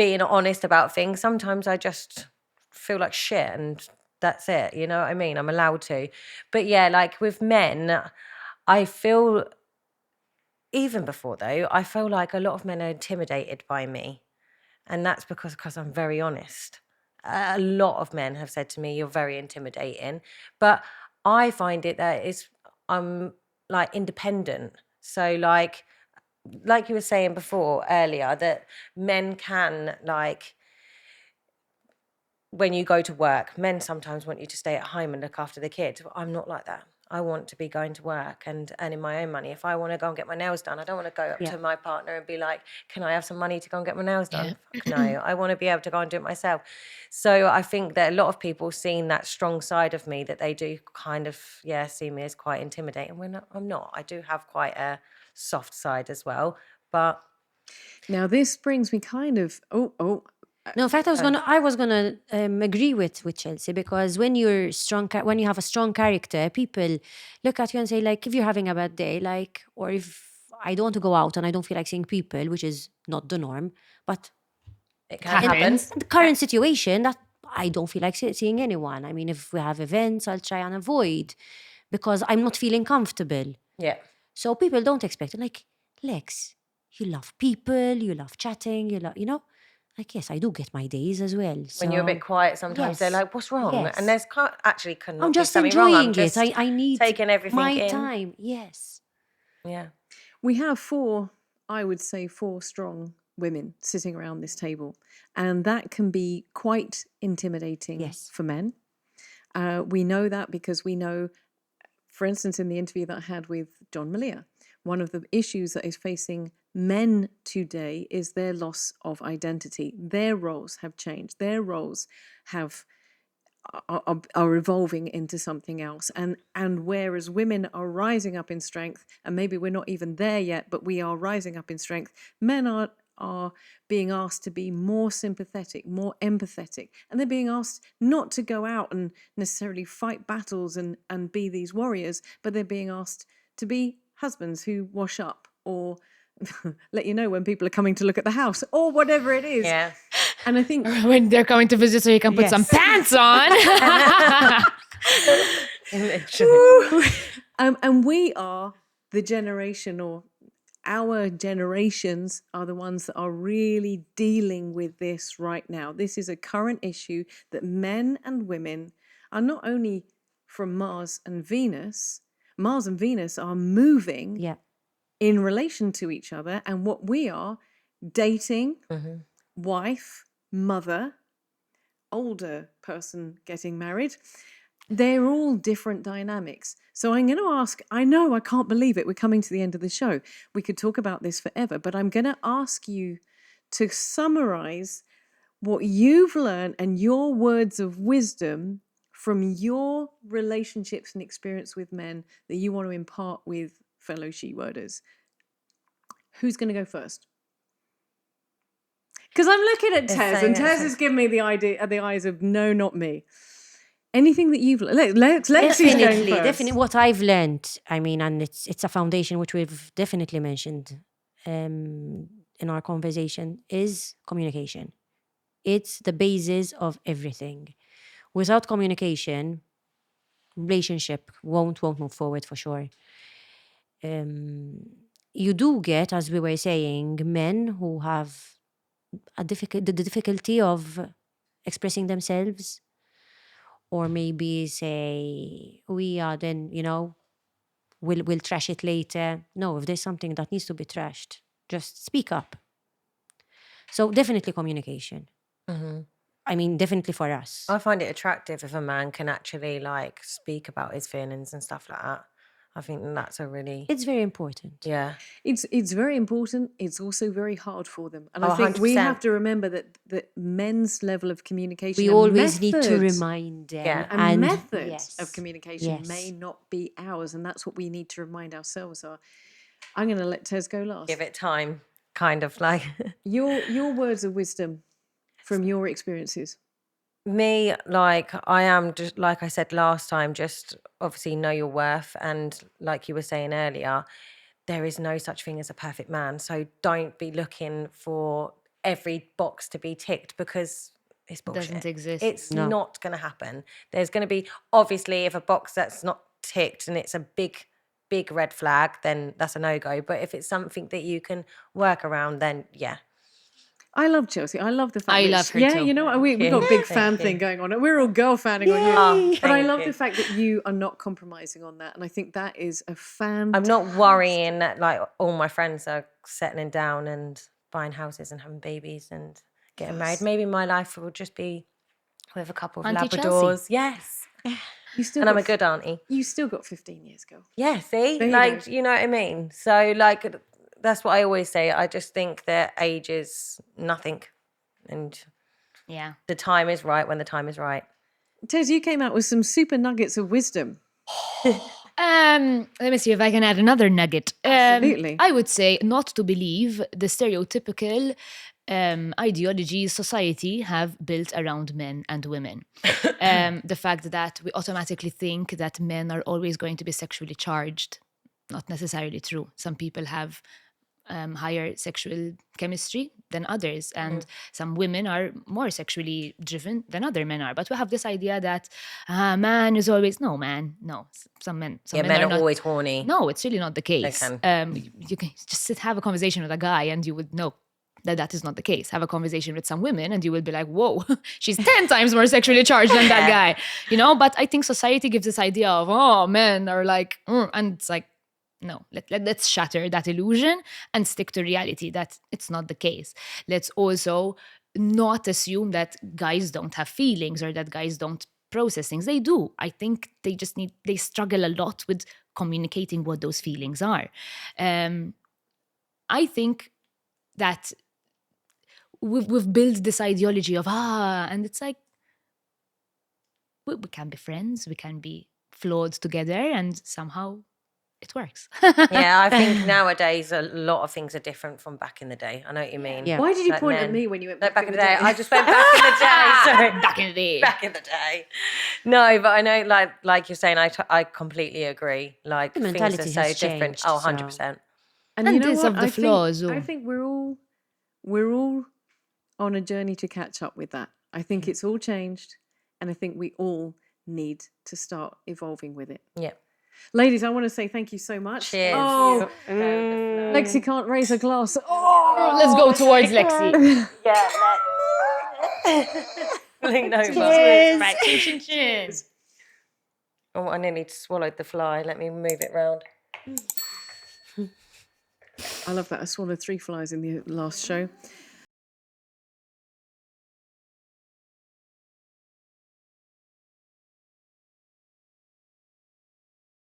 being honest about things. Sometimes I just feel like shit and that's it. You know what I mean? I'm allowed to. But yeah, like with men, I feel, even before though, I feel like a lot of men are intimidated by me. And that's because I'm very honest. A lot of men have said to me, "You're very intimidating," but I find it that I'm like independent. So like you were saying before earlier, that men can, like, when you go to work, men sometimes want you to stay at home and look after the kids. But I'm not like that. I want to be going to work and earning my own money. If I want to go and get my nails done, I don't want to go up to my partner and be like, "Can I have some money to go and get my nails done?" Fuck no. I want to be able to go and do it myself. So I think that a lot of people seeing that strong side of me, that they do kind of, see me as quite intimidating. When I'm not. I do have quite a soft side as well. But Now this brings me kind of No, in fact, I was gonna agree with Chelsea, because when you're when you have a strong character, people look at you and say, like, if you're having a bad day, like, or if I don't want to go out and I don't feel like seeing people, which is not the norm, but it can happen. in the current situation, that I don't feel like seeing anyone. I mean, if we have events, I'll try and avoid, because I'm not feeling comfortable. Yeah. So people don't expect it. Like, Lex, you love people, you love chatting, you love, like, yes, I do get my days as well. When you're a bit quiet, sometimes they're yes, like, "What's wrong?" yes. And there's actually cannot I'm be just something wrong. I'm enjoying just it. I need taking everything my in. time. Yes. Yeah. we have four strong women sitting around this table, and that can be quite intimidating Yes. for men. We know that because we know, for instance, in the interview that I had with John Malia, one of the issues that is facing men today is their loss of identity. Their roles have changed. Their roles are evolving into something else. And whereas women are rising up in strength, and maybe we're not even there yet, but we are rising up in strength, men are being asked to be more sympathetic, more empathetic, and they're being asked not to go out and necessarily fight battles and be these warriors, but they're being asked to be husbands who wash up, or let you know when people are coming to look at the house, or whatever it is. Yeah. And I think When they're coming to visit, so you can put some pants on. Literally. and we are the generation, or our generations are the ones that are really dealing with this right now. This is a current issue that men and women are not only from Mars and Venus are moving Yeah. in relation to each other, and what we are, dating, wife, mother, older person getting married, they're all different dynamics. So I'm going to ask, I know, I can't believe it, we're coming to the end of the show. We could talk about this forever, but I'm going to ask you to summarize what you've learned and your words of wisdom from your relationships and experience with men that you want to impart with fellow she-worders. Who's going to go first? Because I'm looking at Tez, and Tez is giving me the eyes of no, not me. Anything that you've Definitely what I've learned. I mean, and it's a foundation which we've definitely mentioned in our conversation, is communication. It's the basis of everything. Without communication, relationship won't move forward for sure. You do get, as we were saying, men who have the difficulty of expressing themselves, or maybe say, then, we'll trash it later. No, if there's something that needs to be trashed, just speak up. So definitely communication. I mean, definitely for us. I find it attractive if a man can actually, like, speak about his feelings and stuff like that. I think that's It's very important. Yeah. It's very important. It's also very hard for them. And I Oh, think we 100%. have to remember that men's level of communication, We and always need to methods remind them. Yeah. and methods yes, of communication yes. may not be ours, and that's what we need to remind ourselves of. I'm going to let Tez go last. Give it time, kind of like. Your words of wisdom from your experiences. Me, like, I am just, like I said last time, just obviously know your worth. And like you were saying earlier, there is no such thing as a perfect man. So don't be looking for every box to be ticked because it's bullshit. Doesn't exist. It's not going to happen. There's going to be, obviously, if a box that's not ticked and it's a big red flag, then that's a no-go. But if it's something that you can work around, then yeah. I love Chelsea. I love the fact I that love her yeah, too. you know what? We got a big fan thing going on. We're all girl fanning on you. Oh, But I thank love you. the fact that you are not compromising on that. And I think that is a fan. I'm not worrying that like all my friends are settling down and buying houses and having babies and getting married. Maybe my life will just be with a couple of Auntie Labradors. Chelsea. Yes. You still And I'm got a good auntie. You still got 15 years, girl. Yeah, see? There you Like, go. you know what I mean? So, like, that's what I always say. I just think that age is nothing. And Yeah. the time is right when the time is right. Tez, you came out with some super nuggets of wisdom. Let me see if I can add another nugget. Absolutely. I would say not to believe the stereotypical ideologies society have built around men and women. The fact that we automatically think that men are always going to be sexually charged, not necessarily true. Some people have higher sexual chemistry than others, and some women are more sexually driven than other men are. But we have this idea that man is always no. Some men Men are are not always horny. No, it's really not the case. Okay. You can just have a conversation with a guy, and you would know that is not the case. Have a conversation with some women, and you will be like, "Whoa, she's 10 times more sexually charged than that guy," you know. But I think society gives this idea of men are like, and it's like, no, let's shatter that illusion and stick to reality that it's not the case. Let's also not assume that guys don't have feelings or that guys don't process things. They do. I think they struggle a lot with communicating what those feelings are. I think that we've built this ideology of and it's like we can be friends, we can be flawed together, and somehow it works. Yeah, I think nowadays a lot of things are different from back in the day. I know what you mean. Yeah. Why did you Like point at men. me when you went Like back in the day? I just went back in the day. Sorry. Back in the day. Back in the day. No, but I know, like you're saying, I completely agree. Like The things are mentality so has different. changed, Oh, so- 100%. And And you know this what? of the flaws, I think we're all on a journey to catch up with that. I think it's all changed, and I think we all need to start evolving with it. Yeah. Ladies, I want to say thank you so much. Cheers. Oh, Lexi can't raise a glass. Oh, Let's go towards Lexi. Yeah. Lean over. Right. Chin, chin, chin. Oh, I nearly swallowed the fly. Let me move it round. I love that. I swallowed 3 flies in the last show.